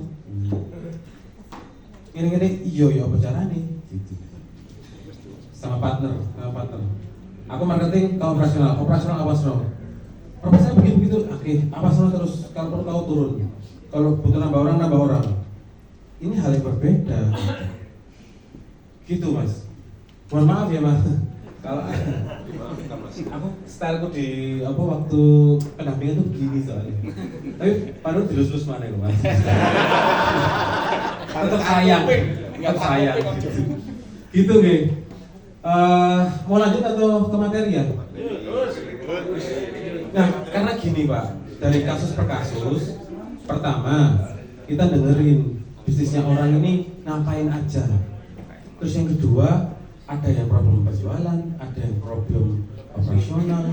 Gini-gini, iya apa caranya? Gitu. Sama partner. Aku marketing ke operasional. Proposal begitu. Oke, operasional terus. Kalau perlu kau turun. Kalau butuh nambah orang. Ini hal yang berbeda. Gitu mas. Mohon maaf ya mas. Kalau aku styleku di waktu pendampingan tuh begini soalnya. Tapi panu dilus-lus mana ya mas? Tetap sayang. Gitu nih. Mau lanjut atau ke materi ya? Nah, karena gini Pak, dari kasus per kasus, pertama kita dengerin bisnisnya orang ini ngapain aja. Terus yang kedua, ada yang problem penjualan, ada yang problem operasional,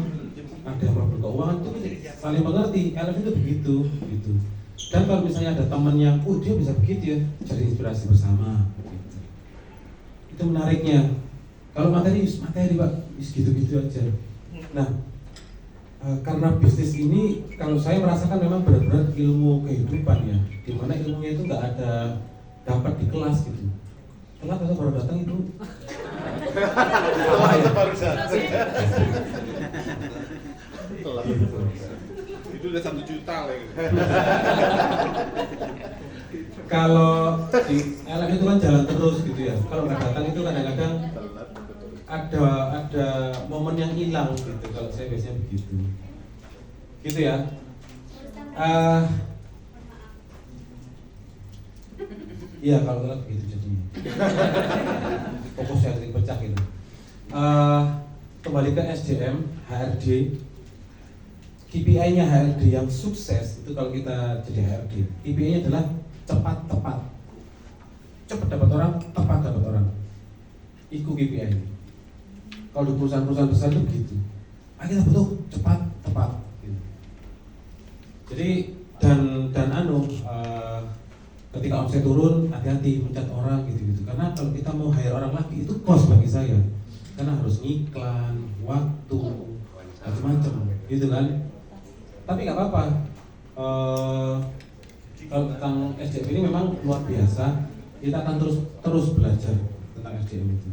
ada yang problem keuangan, itu saling mengerti. LF itu begitu, gitu. Dan kalau misalnya ada teman yang, dia bisa begitu ya, cari inspirasi bersama. Gitu. Itu menariknya. Kalau materi Pak, gitu-gitu aja. Nah, karena bisnis ini, kalau saya merasakan memang benar-benar ilmu kehidupan ya, dimana ilmunya itu nggak ada dapat di kelas gitu. Telat atau baru datang itu? Baru datang. Itu udah 1 juta lagi. Kalau di LF itu kan jalan terus gitu ya. Kalau nggak datang itu kadang-kadang ada momen yang hilang gitu. Kalau saya biasanya begitu. Gitu ya. Iya kalau telat begitu jadinya. Fokus yang pecah gitu. Kembali ke SDM, HRD. KPI-nya HRD yang sukses itu kalau kita jadi HRD, KPI-nya adalah cepat dapat orang, tepat dapat orang. Itu KPI. Kalau di perusahaan-perusahaan besar itu begitu. Kita butuh cepat, tepat. Gitu. Jadi ketika omset turun, hati-hati mencat orang gitu. Karena kalau kita mau hire orang lagi itu cost bagi saya. Karena harus ngiklan, waktu, macam-macam, gitu kan. Tapi nggak apa-apa. Kalau tentang SDM ini memang luar biasa. Kita akan terus belajar tentang SDM itu.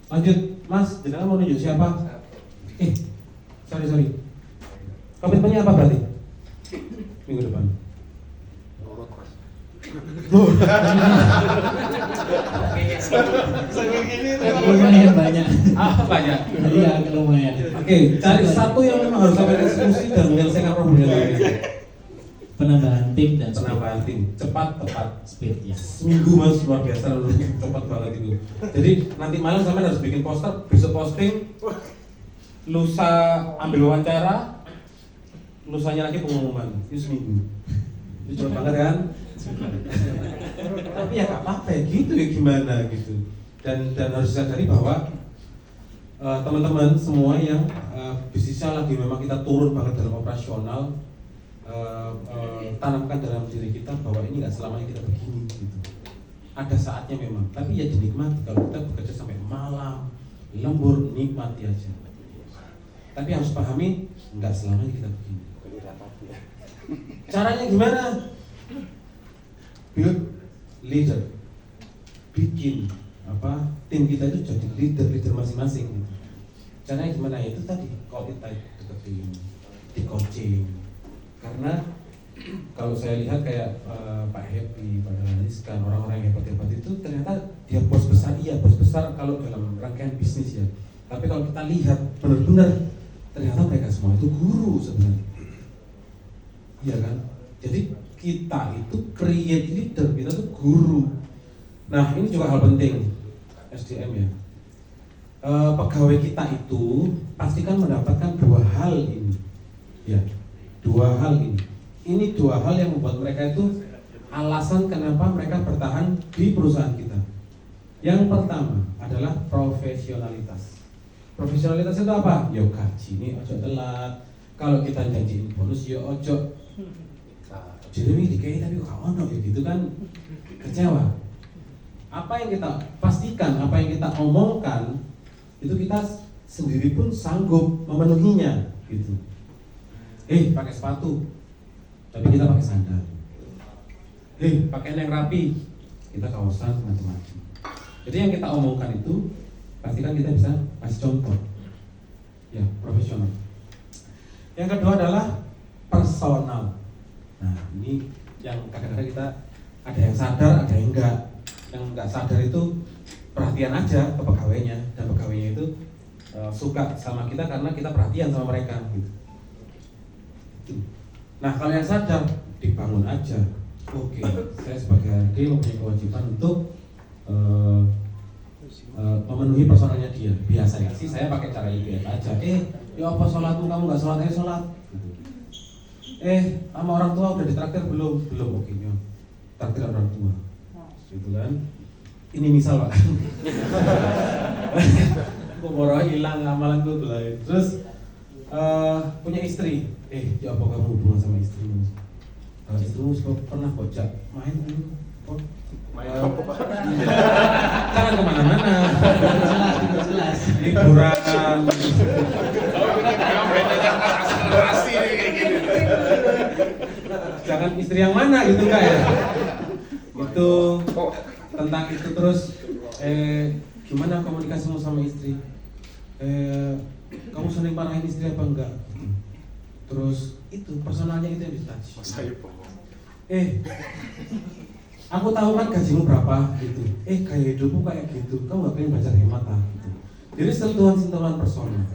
Lanjut, Mas, jenengan mau nunjuk siapa? Sorry. Komitmennya apa berarti? Minggu depan. Lumayan banyak. Banyak. Iya, lumayan. Oke, cari satu yang memang harus sampai diskusi dan menyelesaikan problemnya. Penambahan tim dan Penambahan tim, cepat, tepat, speed ya. seminggu mas, luar biasa, cepat banget itu. Jadi nanti malam sampai harus bikin poster, besok posting, lusa ambil wawancara, lusanya lagi pengumuman, itu seminggu. Itu cepat banget kan? Tapi ya nggak apa-apa ya, gitu ya gimana gitu. Dan harus disadari bahwa teman-teman semua yang bisnisnya lagi memang kita turun banget dalam operasional, tanamkan dalam diri kita bahwa ini nggak selamanya kita begini gitu. Ada saatnya memang, tapi ya dinikmati. Kalau kita bekerja sampai malam, lembur, nikmati aja. Tapi harus pahami nggak selamanya kita begini. Caranya gimana? Build leader, bikin tim kita itu jadi leader masing-masing gitu. Caranya gimana? Itu tadi quality time deketin, di coaching. Karena kalau saya lihat kayak Pak Happy, Pak Rizkan, orang-orang yang hebat-hebat itu ternyata dia bos besar, iya bos besar kalau dalam rangkaian bisnis ya. Tapi kalau kita lihat benar-benar ternyata mereka semua itu guru sebenarnya. Iya kan? Jadi kita itu create leader, kita tuh guru. Nah ini juga hal penting SDM ya. Pegawai kita itu pastikan mendapatkan dua hal ini, ya, dua hal ini. Ini dua hal yang membuat mereka itu alasan kenapa mereka bertahan di perusahaan kita. Yang pertama adalah profesionalitas. Profesionalitas itu apa? Ya gaji ini ojo telat. Kalau kita janjiin bonus ya ojo. Jeremy dikei tapi kok ono ya gitu kan, kecewa. Apa yang kita pastikan, apa yang kita omongkan itu kita sendiri pun sanggup memenuhinya gitu. Pakai sepatu tapi kita pakai sandal. Pakai yang rapi, kita kaosan macam-macam. Jadi yang kita omongkan itu pastikan kita bisa kasih contoh. Ya, profesional. Yang kedua adalah personal. Nah, ini yang kadang-kadang kita ada yang sadar, ada yang enggak. Yang enggak sadar itu perhatian aja ke pegawainya, dan pegawainya itu suka sama kita karena kita perhatian sama mereka gitu. Nah, kalau yang sadar dibangun aja. Oke, saya sebagai RD mempunyai kewajiban untuk memenuhi personalnya dia. Biasanya sih saya pakai cara IPS aja. Ya apa sholatmu, kamu nggak sholat, sholat. Sama orang tua udah ditraktir belum? Belum, oke ya. Traktir orang tua. Gitu kan. Ini misal Pak. Kok hilang amalan tuh lain. Terus punya istri. Ya apa kamu hubungan sama istrimu? Istrimu pernah bocah main dulu. Jangan kemana-mana. Jelas. Liburan. Jangan istri yang mana gitu enggak ya? Itu tentang itu terus gimana komunikasimu sama istri? Kamu sering marahin istri apa enggak? Terus itu personalnya itu yang ditouch. Aku tahu kan gajimu berapa gitu. Gaya hidupmu kayak gitu. Kamu gak pengen belajar hemat lah gitu. Jadi sentuhan-sentuhan personal.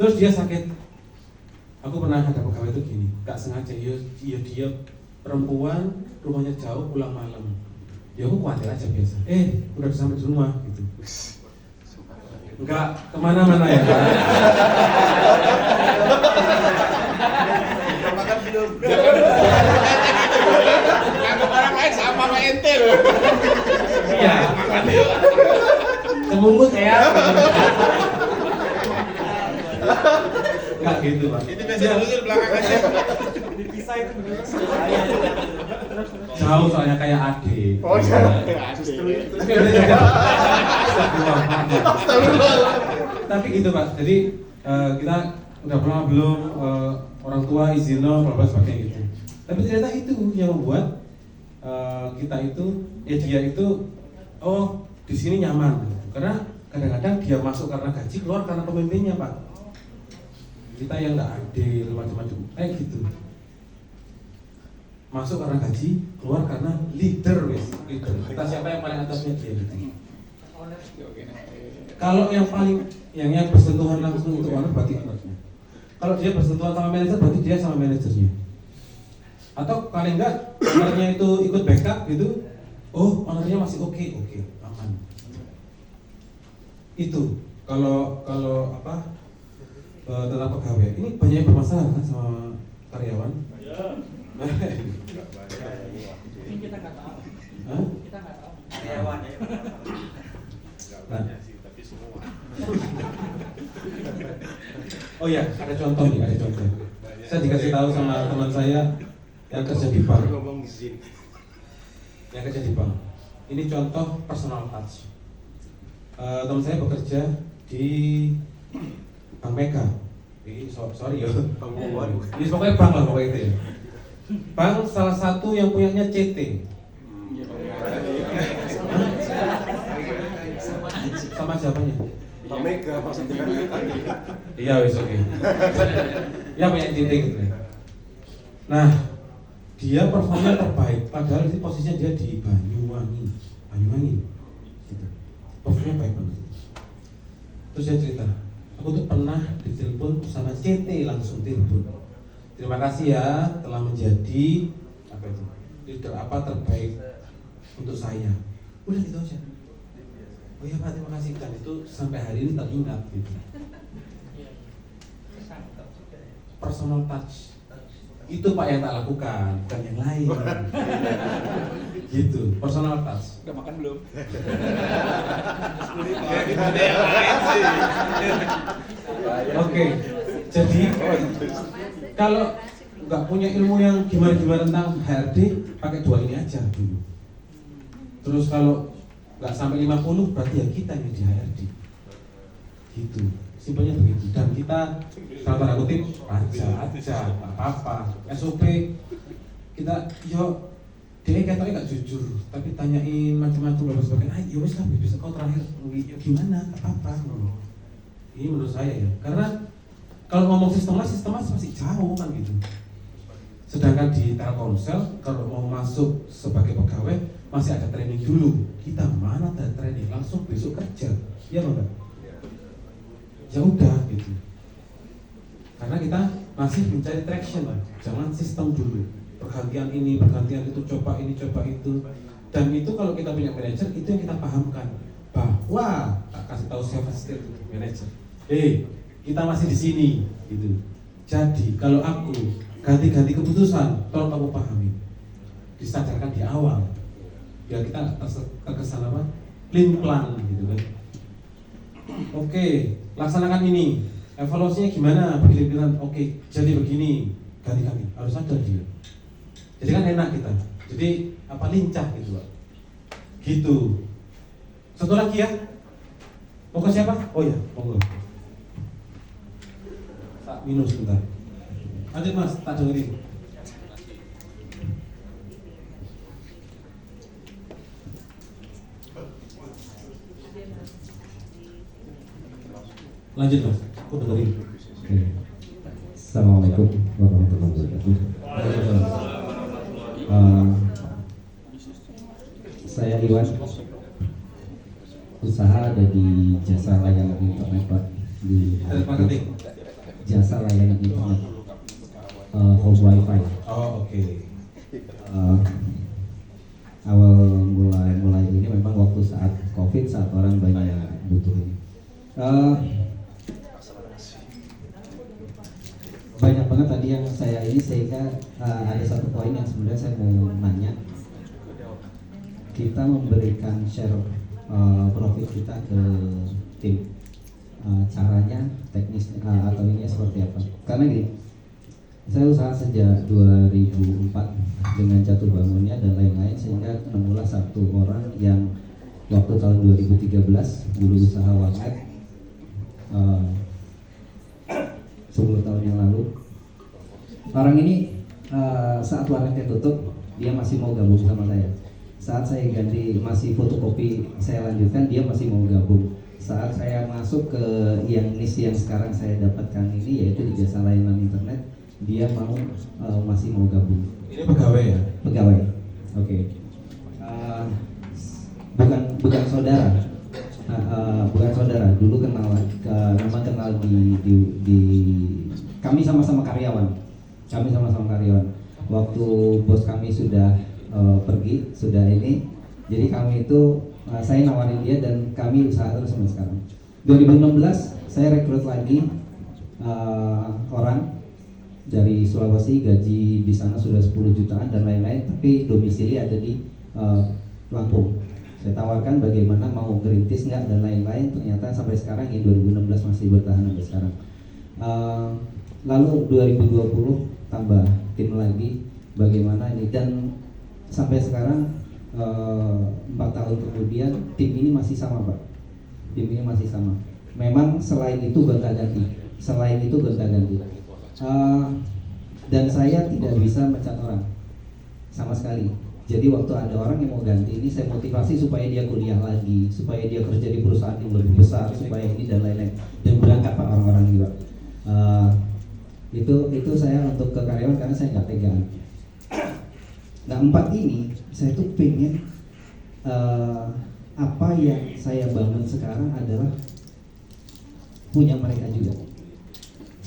Terus dia sakit. Aku pernah ada pegawai itu gini, gak sengaja dia perempuan, rumahnya jauh, pulang malam. Ya aku khawatir aja biasa. Udah sampai di rumah gitu. Enggak kemana-mana ya. Makan belum. Anggap orang lain sama ente loh. Iya. Makan yuk. Semungkut ya. Enggak gitu Pak. Ini biasa dulu di belakang aja. Dipisah itu bener. Jauh soalnya kayak adik. Oh iya. Tapi gitu Pak. Jadi kita udah pernah belum orang tua izin berapa sebagainya gitu. Tapi ternyata itu yang membuat kita itu dia itu di sini nyaman. Karena kadang-kadang dia masuk karena gaji, keluar karena pemimpinnya Pak. Kita yang nggak adil macam-macam gitu. Masuk karena gaji, keluar karena leader leader. Kita siapa yang paling atasnya dia gitu. Kalau yang paling yang bersentuhan langsung itu owner berarti ownernya. Kalau dia bersentuhan sama manajer berarti dia sama manajernya. Atau paling enggak ownernya itu ikut backup gitu. Ownernya masih oke, aman. Itu kalau apa tentang pegawai. Ini banyak yang bermasalah kan sama karyawan. Ini kita nggak tahu. Hah? Kita nggak tahu. Karyawan ya. Tapi semua. Oh ya, ada contoh. Saya dikasih tahu sama teman saya yang kerja di bank. Ini contoh personal touch. Teman saya bekerja di Bank Mega. Sorry ya. Ini pokoknya bank lah pokoknya itu ya. Bank salah satu yang punyanya CT. Sama siapanya? Pak Mega maksudnya. Iya wes oke. Ya punya CT gitu ya. Nah, dia performanya terbaik. Padahal di posisinya dia di Banyuwangi. Gitu. Performanya baik banget. Terus saya cerita, aku tuh pernah ditelepon sama CT langsung telepon Terima kasih ya telah menjadi apa itu leader apa terbaik untuk saya. Udah gitu aja. Oh iya Pak, terima kasih, dan itu sampai hari ini teringat gitu. Personal touch itu Pak yang tak lakukan, bukan yang lain. Gitu, personal touch. Udah makan belum? Oke, jadi kalau nggak punya ilmu yang gimana-gimana tentang HRD, pakai 2 ini aja dulu. Terus kalau nggak sampai 50, berarti ya kita yang di HRD. Gitu, simpelnya begitu. Dan kita dalam tanda kutip aja, nggak apa-apa. SOP kita, yo, dia katanya nggak jujur, tapi tanyain macam-macam dan sebagainya. Ayo wes lah, bisa kau terakhir, ya gimana? Nggak apa-apa. Ini menurut saya ya, karena kalau ngomong sistemas masih jauh kan gitu. Sedangkan di Telkomsel kalau mau masuk sebagai pegawai masih ada training dulu. Kita mana ada training, langsung besok kerja, ya enggak? Ya udah gitu. Karena kita masih mencari traction, jangan sistem dulu. Pergantian ini, pergantian itu, coba ini, coba itu. Dan itu kalau kita punya manajer, itu yang kita pahamkan bahwa tak kasih tahu siapa sih manajer. Kita masih di sini, gitu. Jadi kalau aku ganti-ganti keputusan, tolong kamu pahami, disadarkan di awal, biar kita terkesan apa, plan gitu kan. Oke, laksanakan ini. Evaluasinya gimana? Pilihan. Oke, jadi begini, ganti-ganti. Harus sadar dia. Jadi kan enak kita. Jadi apa lincah gitu, Pak. Gitu. Satu lagi ya. Mau ke siapa? Oh ya, monggo. Tak minum sebentar. Lanjut Mas, tak dengerin. Lanjut Mas, aku dengerin. Assalamualaikum warahmatullahi wabarakatuh. Saya Iwan, usaha ada di jasa layanan internet Pak, di jasa layanan internet home wifi. Oh oke. Awal mulai ini memang waktu saat COVID, saat orang banyak butuh ini. Banyak banget tadi yang saya ini, sehingga ada satu poin yang sebenarnya saya mau nanya. Kita memberikan share profit kita ke tim, caranya teknis atau ini seperti apa? Karena gini, saya usaha sejak 2004 dengan jatuh bangunnya dan lain-lain, sehingga menemulah satu orang yang waktu tahun 2013 dulu usaha warnet 10 tahun yang lalu. Orang ini saat warnetnya tutup, dia masih mau gabung sama saya. Saat saya ganti, masih fotokopi saya lanjutkan, dia masih mau gabung. Saat saya masuk ke yang niche yang sekarang saya dapatkan ini, yaitu di jasa layanan internet, dia mau masih mau gabung. Ini pegawai ya? Pegawai. Oke. Bukan saudara. Bukan saudara. Dulu memang kenal di kami sama-sama karyawan. Waktu bos kami sudah pergi, sudah ini, jadi kami itu saya nawarin dia dan kami usaha terus sampai sekarang. 2016 saya rekrut lagi orang dari Sulawesi, gaji di sana sudah 10 jutaan dan lain-lain, tapi domisili ada di Lampung. Saya tawarkan bagaimana mau ngerintis nggak dan lain-lain, ternyata sampai sekarang ini 2016 masih bertahan sampai sekarang. Lalu 2020 tambah tim lagi, bagaimana ini, dan sampai sekarang 4 tahun kemudian tim ini masih sama Pak. Tim ini masih sama. Memang selain itu gonta-ganti. Dan saya tidak bisa mencat orang sama sekali. Jadi waktu ada orang yang mau ganti ini, saya motivasi supaya dia kuliah lagi, supaya dia kerja di perusahaan yang lebih besar, supaya ini dan lain-lain, dan berangkat Pak orang-orang juga. Itu saya untuk ke karyawan karena saya nggak tegaan. Nah 4 ini saya tuh pengen apa yang saya bangun sekarang adalah punya mereka juga.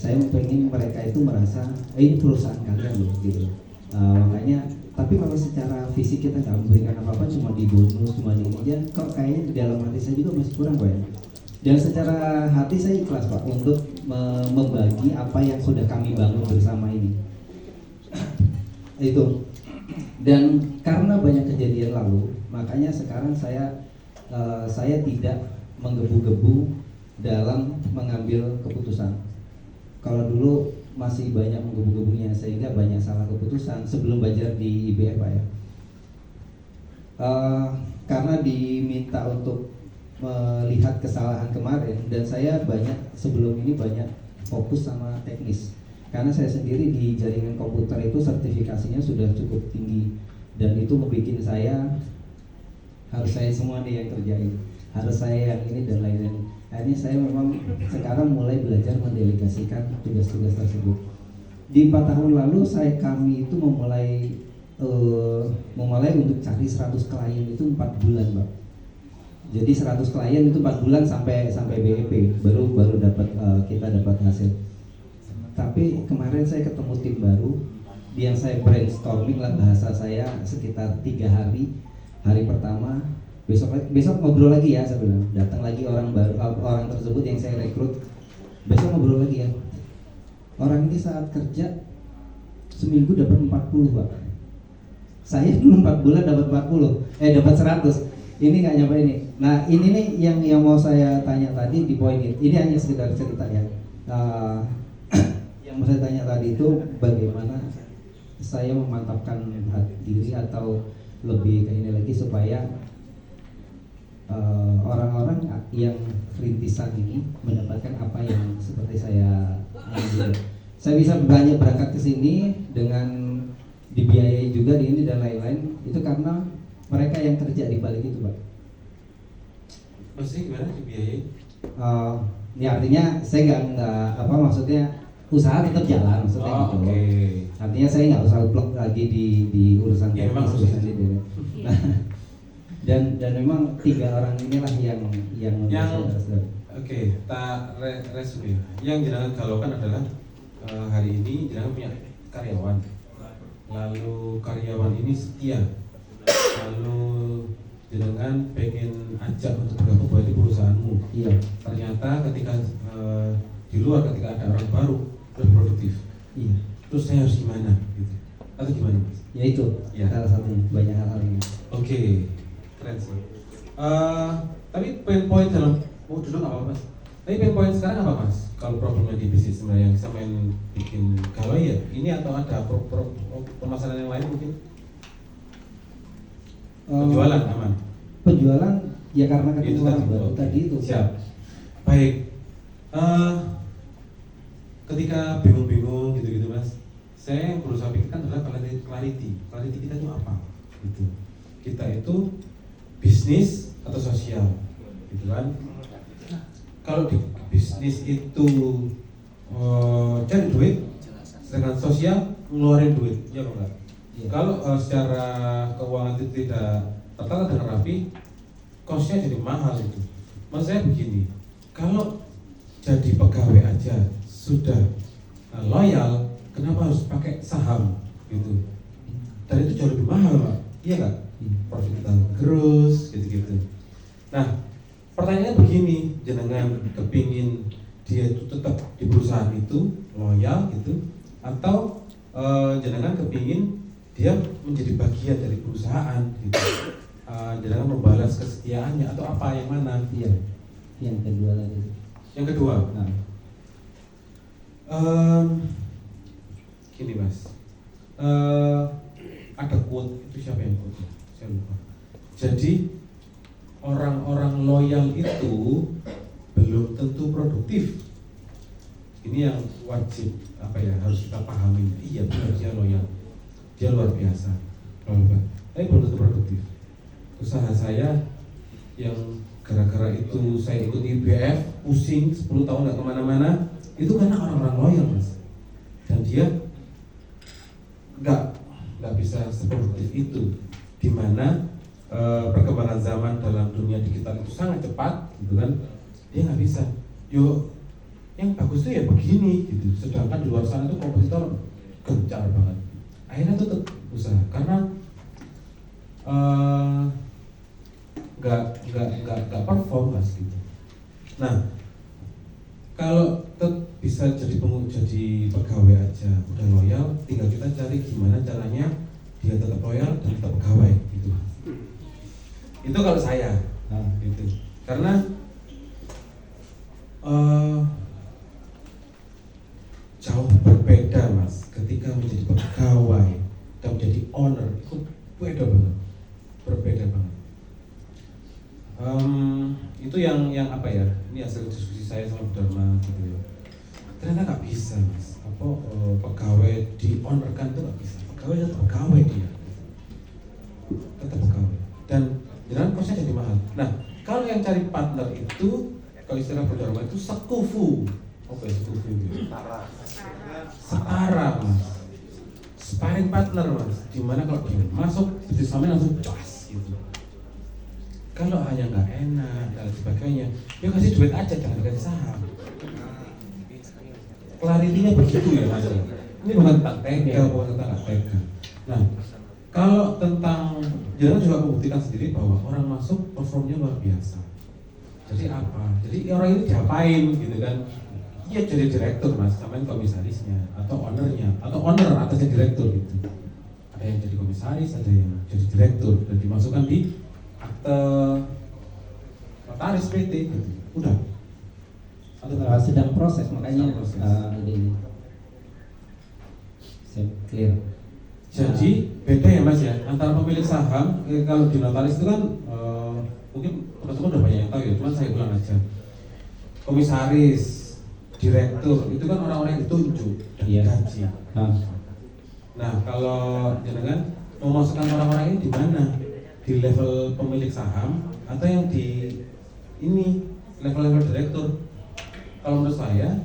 saya pengen mereka itu merasa ini perusahaan kalian loh gitu. Makanya tapi kalau secara fisik kita nggak memberikan apa-apa, cuma di bonus, cuma di ini aja, kok kayaknya di dalam hati saya juga masih kurang Pak ya. Dan secara hati saya ikhlas Pak untuk membagi apa yang sudah kami bangun bersama ini. Itu. Dan karena banyak kejadian lalu, makanya sekarang saya tidak menggebu-gebu dalam mengambil keputusan. Kalau dulu masih banyak menggebu-gebunya sehingga banyak salah keputusan sebelum belajar di IBF Pak ya. Karena diminta untuk melihat kesalahan kemarin dan saya sebelum ini banyak fokus sama teknis. Karena saya sendiri di jaringan komputer itu sertifikasinya sudah cukup tinggi dan itu membuat harus saya semua nih yang kerjain, harus saya yang ini dan lain-lain. Akhirnya saya memang sekarang mulai belajar mendelegasikan tugas-tugas tersebut. Di 4 tahun lalu kami itu memulai untuk cari 100 klien itu 4 bulan Pak. Jadi 100 klien itu 4 bulan sampai BEP baru kita dapat hasil. Tapi kemarin saya ketemu tim baru yang saya brainstorming lah bahasa saya sekitar 3 hari. Hari pertama besok ngobrol lagi ya, saya bilang datang lagi orang tersebut yang saya rekrut, besok ngobrol lagi ya. Orang ini saat kerja seminggu dapat 40 Pak. Saya dulu 4 bulan dapat dapat 100. Ini nggak nyampe ini. Nah ini nih yang mau saya tanya tadi di poin ini hanya sekedar cerita ya. Yang mau saya tanya tadi itu bagaimana saya memantapkan diri atau lebih ke ini lagi supaya orang-orang yang rintisan ini mendapatkan apa yang seperti saya ambil. Saya bisa berangkat ke sini dengan dibiayai juga di ini dan lain-lain itu karena mereka yang kerja di balik itu Pak. Maksudnya gimana dibiayai? Ya artinya saya nggak maksudnya usaha tetap jalan maksudnya gitu. Okay. Artinya saya nggak usah blok lagi di urusan ya, teknis, urusan ini. Nah, dan memang 3 orang inilah yang Oke, tak resume. Yang jenengan galaukan adalah hari ini jenengan punya karyawan. Lalu karyawan ini setia. Lalu jenengan pengen ajak untuk bergabung di perusahaanmu. Iya. Ternyata ketika di luar ketika ada orang baru lebih produktif. Iya. Terus saya harus gimana gitu. Atau gimana? Ya itu Ya. salah satunya, banyak hal ini. Oke. Keren sih. Tapi poin dalam dulu nggak apa-apa Mas. Tapi poin sekarang apa Mas? Kalau problemnya di bisnis sebenarnya yang sama yang bikin galau ya ini atau ada permasalahan yang lain mungkin? Penjualan aman. Penjualan ya karena Itu ketemu orang baru tadi itu. Siap. Baik. Ketika bingung-bingung gitu-gitu Mas, saya berusaha pikirkan adalah clarity kita itu apa? Gitu. Kita itu bisnis atau sosial, gitu kan? Kalau di bisnis itu cari duit, sedangkan sosial ngeluarin duit, ya enggak? Iya. Kalau secara keuangan itu tidak tertata dengan rapi, kosnya jadi mahal itu. Maksud saya begini, kalau jadi pegawai aja sudah loyal, kenapa harus pakai saham gitu? Dan itu jauh lebih mahal Pak, iya nggak? Profit gross gitu-gitu. Nah, pertanyaannya begini, jenengan kepingin dia itu tetap di perusahaan itu loyal gitu, atau jenengan kepingin dia menjadi bagian dari perusahaan gitu, jenengan membalas kesetiaannya atau apa yang mana? Iya. Yang kedua tadi. Yang kedua, Nah, gini Mas, ada quote itu siapa yang quote? Saya lupa. Jadi orang-orang loyal itu belum tentu produktif. Ini yang wajib harus kita pahami. Iya benar, dia loyal, dia luar biasa, tapi belum tentu produktif. Usaha saya yang gara-gara itu saya ikut IBF pusing 10 tahun nggak kemana-mana, itu karena orang-orang loyal Mas, dan dia nggak bisa seproduktif itu, dimana perkembangan zaman dalam dunia digital itu sangat cepat, gitu kan? Dia nggak bisa. yang bagus tuh ya begini gitu, sedangkan di luar sana tuh kompetitor gencar banget. Akhirnya tutup usaha karena nggak perform mas gitu. Nah kalau bisa jadi pegawai aja udah loyal, tinggal kita cari gimana caranya dia tetap loyal dan tetap pegawai gitu. Itu kalau saya gitu. Karena jauh berbeda mas ketika menjadi pegawai dan menjadi owner, itu beda banget, berbeda banget. Itu yang apa ya, ini hasil diskusi saya sama Bu Dharma gitu ya. Ternyata nggak bisa mas, pegawai di owner kan itu nggak bisa, pegawai tetap pegawai dia, tetap pegawai dan jalan kosnya jadi mahal. Nah kalau yang cari partner itu, kalau istilah Bu Dharma itu sekufu, apa ya sekufu gitu? Setara mas, sparring partner mas, dimana kalau dia masuk bersama langsung jas gitu. Kalau hanya nggak enak dan sebagainya, ya kasih duit aja, jangan dikasih saham. Clarity-nya begitu ya mas. Ini bukan tentang tega, bukan tentang nggak tega. Nah, kalau tentang Jalan juga membuktikan sendiri bahwa orang masuk performnya luar biasa. Jadi apa? Jadi orang ini diapain gitu kan? Iya jadi direktur mas, samain komisarisnya atau ownernya, atau owner atasnya direktur gitu. Ada yang jadi komisaris, ada yang jadi direktur dan dimasukkan di akte notaris PT gitu. Udah. Sedang proses makanya Sedang proses. ini clear. Jadi beda ya mas ya antara pemilik saham, kalau di notaris itu kan mungkin teman-teman udah banyak yang tahu ya, cuman saya ulang aja. Komisaris, direktur itu kan orang-orang yang ditunjuk dan Iya. digaji. Nah kalau jangan memasukkan orang-orang ini di mana? Di level pemilik saham atau yang di ini level-level direktur? Kalau menurut saya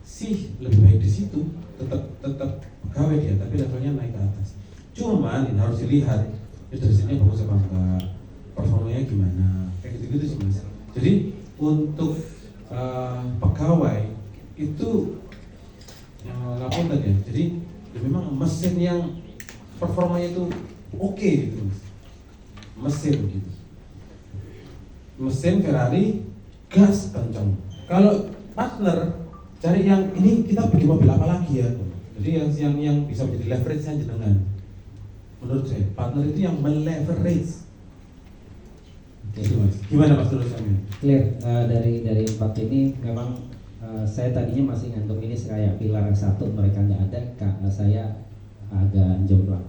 sih lebih baik di situ, tetap pegawai dia tapi levelnya naik ke atas. Cuman ini harus dilihat leadershipnya bagus apa enggak, performanya gimana, kayak gitu-gitu sih mas. Jadi untuk pegawai itu ngapunten ya. Jadi ya memang mesin yang performanya itu oke gitu mas. Mesin gitu. Mesin Ferrari gas kencang. Kalau partner cari yang ini kita bikin mobil apa lagi ya? Jadi yang bisa menjadi leverage-nya jenengan. Menurut saya partner itu yang meleverage. Gitu mas. Gimana mas menurut saya? Clear. Dari empat ini memang saya tadinya masih ngantuk ini kayak pilar yang satu mereka nggak ada, karena saya agak jomplang.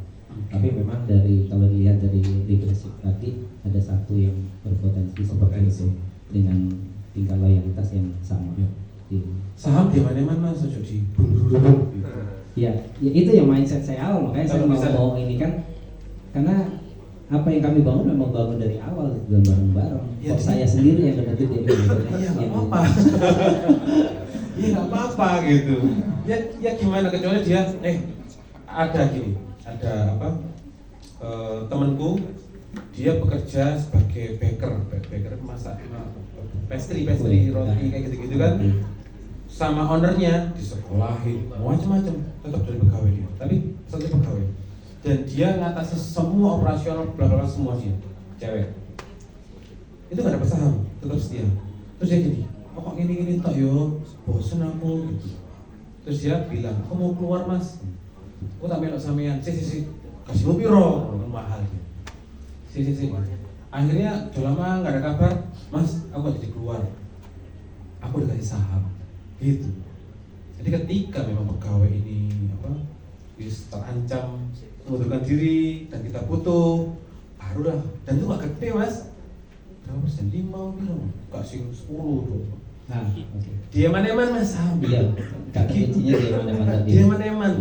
Tapi memang kalau dilihat dari leadership tadi ada satu yang berpotensi seperti itu dengan tingkat loyalitas yang sama. Saham di mana-mana mas, jadi Ya itu yang mindset saya awal, makanya saya mau ini kan karena apa yang kami bangun memang bangun dari awal dan bareng-bareng. Ya, saya sendiri yang dapetin dia. Iya nggak apa-apa. Iya nggak apa-apa gitu. Ya gimana kecuali dia ada gini, ada apa? Temanku dia bekerja sebagai baker masak pastry roti kayak gitu-gitu kan. Sama ownernya disekolahin macam-macam, tetap dari pegawai dia, tapi satu pegawai dan dia ngatasi semua operasional bla semua sih cewek itu nggak dapat saham, tetap setia. Terus dia gini, kok gini tak yo bosen aku gitu. Terus dia bilang, aku mau keluar mas, aku tak melok sampean, si kasih mobil piro mahal gitu. Si akhirnya udah lama nggak ada kabar, mas aku jadi keluar, aku udah kasih saham gitu. Jadi ketika memang pegawai ini terancam mengundurkan diri dan kita butuh, barulah, dan itu gak gede mas, berapa persen? 5 bilang, gak sing 10 tuh. Nah, Dia eman-eman mas, iya, kata kuncinya dia eman-eman tadi. Dia eman-eman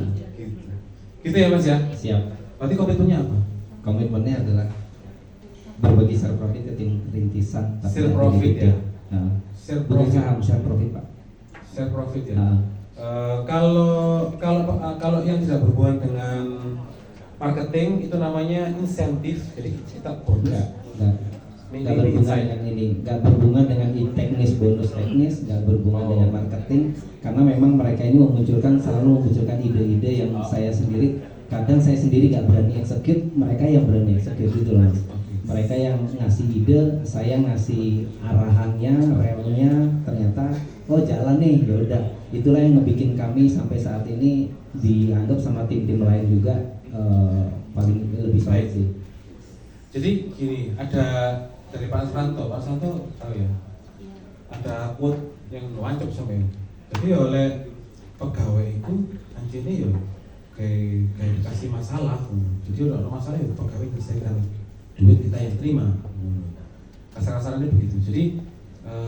gitu ya mas ya. Siap. Berarti komitmennya apa? Komitmennya adalah berbagi share profit ke tim rintisan. Share profit ya? Nah, Share bukan profit. saham, share profit pak. Share profit ya. Nah, Kalau yang tidak berhubungan dengan marketing itu namanya insentif. Jadi kita bonus. nah, nggak berhubungan dengan ini, nggak berhubungan dengan teknis, bonus teknis, nggak berhubungan dengan marketing, karena memang mereka ini selalu memunculkan ide-ide yang saya sendiri, kadang saya sendiri nggak berani execute, mereka yang berani execute gitu loh Mas. Mereka yang ngasih ide, saya ngasih arahannya, relnya, ternyata oh jalan nih, ya udah. Itulah yang ngebikin kami sampai saat ini dianggap sama tim-tim lain juga paling lebih baik sih. Jadi gini, ada dari Pak Santo tahu ya, ada quote yang wancap sampai. Jadi oleh pegawai itu anjingnya ya kayak dikasih masalah. Jadi udah ada masalah ya pegawai diselesaikan, duit kita yang terima. Kasar-kasarannya begitu. Jadi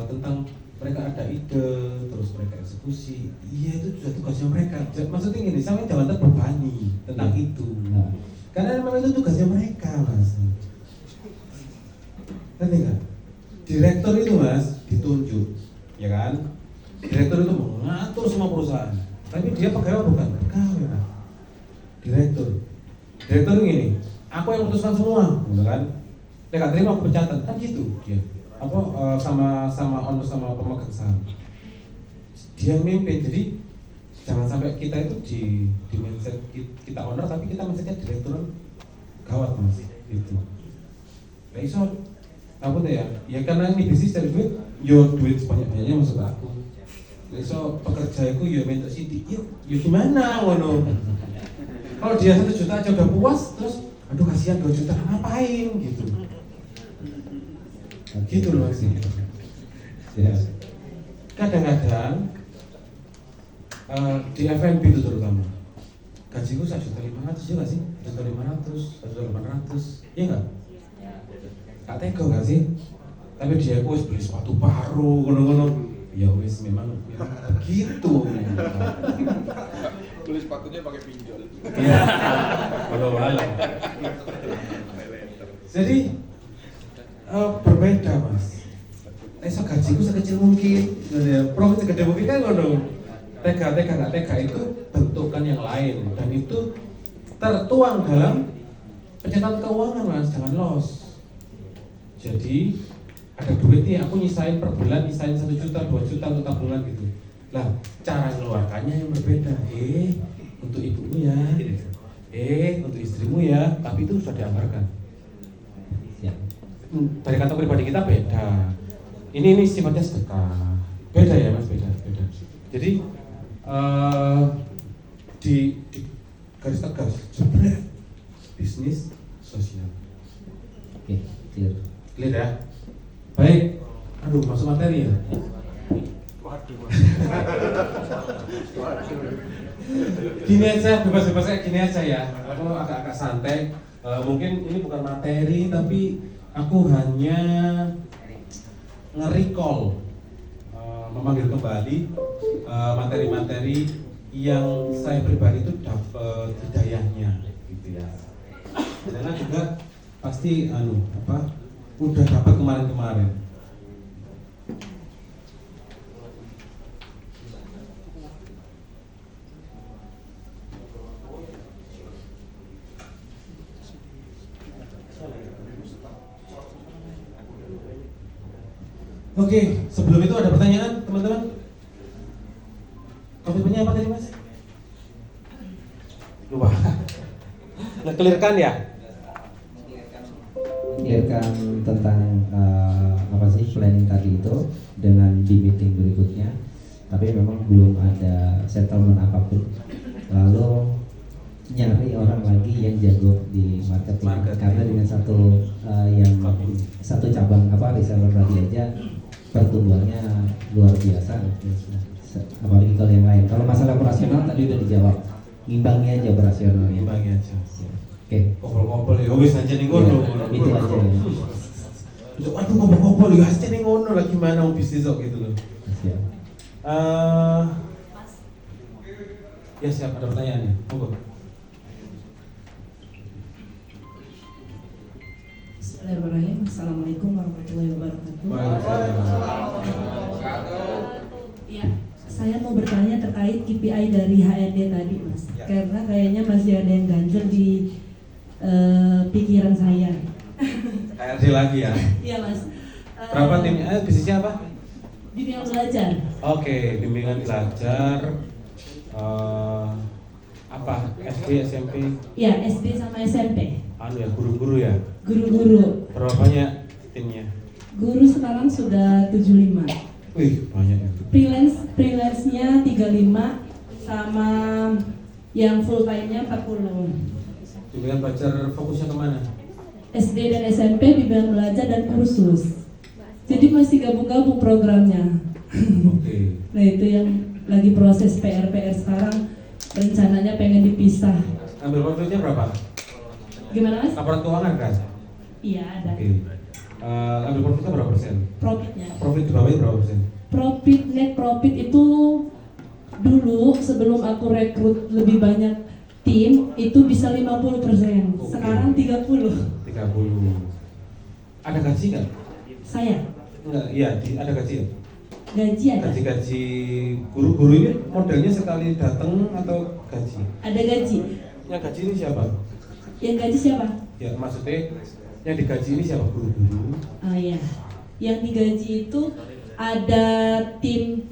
tentang mereka ada ide, terus mereka eksekusi. Iya itu sudah tugasnya mereka. Maksudnya gini, sampai jangan terbebani tentang itu. Karena memang itu tugasnya mereka, Mas. Ngerti nggak? Direktur itu Mas ditunjuk, ya kan? Direktur itu mengatur semua perusahaan, tapi dia pegawai bukan pegawai, Mas. Direktur ini, aku yang memutuskan semua, gitu kan? Dia nggak terima aku pecatan, kan gitu dia. Sama owner sama pemegang saham, dia yang mimpin. Jadi jangan sampai kita itu di mindset kita owner, tapi kita mindsetnya direktur, gawat Mas, gitu. Nah, iso apa tuh ya? Ya karena ini bisnis dari duit, yo duit sebanyak-banyaknya masuk ke aku. So pekerja itu yo minta sidik, yo gimana ngono? Kalau dia 1 juta aja udah puas, terus aduh kasihan 2 juta ngapain gitu? Gitu loh sih. Ya. Kadang-kadang di F&B itu terutama gajiku 1.500.000 juga sih, 1.500, 1.800, iya nggak? Gak tega gak sih? Tapi dia wis beli sepatu baru, ngono-ngono. Ya wis memang begitu. Beli sepatunya pakai pinjol. Iya. Kalau malam. Jadi berbeda Mas. Esok gajiku sekecil mungkin, profit segede mungkin kan ngono. Tega gak tega itu bentukan yang lain, dan itu tertuang dalam pencatatan keuangan Mas, jangan loss. Jadi ada duit nih, aku nyisain per bulan, nyisain 1 juta, 2 juta untuk tabungan gitu. Lah, cara mengeluarkannya yang berbeda. Untuk ibumu ya, untuk istrimu ya, tapi itu sudah dianggarkan. Dari kata pribadi kita beda. Ini sifatnya sedekah. Beda ya Mas, beda. Jadi di garis tegas, jebret bisnis sosial. Oke, clear. Clear ya? Baik, aduh masuk materi ya? Gini aja, bebas-bebas kayak gini aja ya. Aku agak-agak santai. Mungkin ini bukan materi, tapi aku hanya nge-recall, memanggil kembali materi-materi yang saya pribadi itu dapat hidayahnya, gitu ya. Karena juga pasti udah dapat kemarin-kemarin. Oke, sebelum itu ada pertanyaan teman-teman? Komitmennya apa tadi Mas? Lupa. Nge-clearkan ya? Clearkan tentang apa sih planning tadi itu dengan di meeting berikutnya, tapi memang belum ada settlement apapun. Lalu nyari orang lagi yang jago di marketing. Karena dengan satu cabang reseller tadi aja pertumbuhannya luar biasa. Apalagi kalau yang lain. Kalau masalah operasional tadi udah dijawab, ngimbangi aja operasional. Ngimbangi aja. Oke. Kopel-kopel ya wis aja ning ngono. Itu aja. Waduh kopel-kopel ya aja ning ngono lah, gimana mau bisnis kok gitu loh. Siap. Ya siap, ada pertanyaannya. Monggo. Bismillahirrahmanirrahim. Assalamualaikum warahmatullahi wabarakatuh. Ya, saya mau bertanya terkait KPI dari HRD tadi, Mas. Ya. Karena kayaknya masih ada yang ganjel di pikiran saya. HRD lagi ya. Iya Mas. Berapa timnya? Bisnisnya apa? Bimbingan belajar. Oke, bimbingan belajar. Apa? SD, SMP? Ya, SD sama SMP. Anu ya, guru-guru ya. Guru-guru. Berapa banyak timnya? Guru sekarang sudah 75. Wih, banyak ya. Freelance-nya 35 sama yang full time-nya 40. Bimbingan belajar fokusnya kemana? SD dan SMP bimbingan belajar dan kursus. Jadi masih gabung-gabung programnya. Oke. Nah itu yang lagi proses PR sekarang, rencananya pengen dipisah. Ambil profitnya berapa? Gimana Mas? Laporan keuangan kan? Iya ada. Oke. Ambil profitnya berapa persen? Profitnya. Profit di bawahnya berapa persen? Net profit itu dulu sebelum aku rekrut lebih banyak tim itu bisa 50%. Oke. Sekarang 30. 30. Ada gaji nggak? Saya Enggak, iya, ada gaji ya? gaji ada. Gaji guru-guru ini modelnya sekali datang atau gaji? Ada gaji. Yang gaji ini siapa? Yang gaji siapa? Ya maksudnya yang digaji ini siapa? Guru-guru? Ah ya. Yang digaji itu ada tim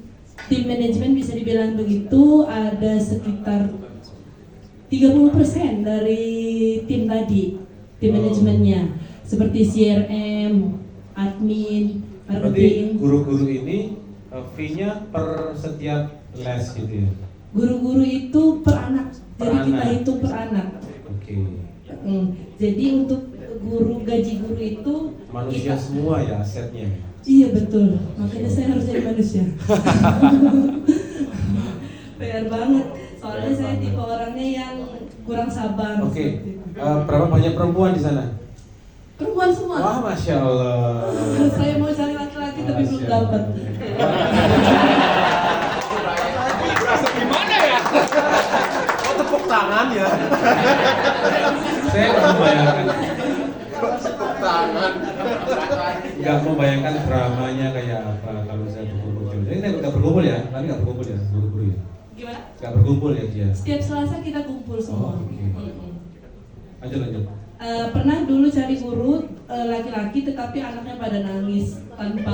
manajemen bisa dibilang begitu, ada sekitar 30% dari tim tadi, tim manajemennya seperti CRM, admin, Berarti marketing. guru-guru ini fee-nya per setiap les gitu ya? Guru-guru itu per anak, Per jadi kita anak. hitung per anak. Oke. Jadi untuk gaji guru itu Manusia kita- semua ya asetnya. Iya betul, makanya saya harus jadi manusia. PR banget, soalnya saya tipe orangnya yang kurang sabar. Oke. Berapa banyak perempuan di sana? Perempuan semua. Wah, masya Allah. Saya mau cari laki-laki tapi belum Masya dapat. Berasa gimana ya? Oh, tepuk tangan ya. Saya nggak membayangkan, Tepuk tangan. nggak membayangkan dramanya kayak apa kalau saya berkumpul. Jadi nggak berkumpul ya, nanti nggak berkumpul ya, guru-guru ya. Gimana? Nggak berkumpul ya dia. Setiap Selasa kita kumpul semua. Oh, oke. Lanjut. Pernah dulu cari guru laki-laki tetapi anaknya pada nangis tanpa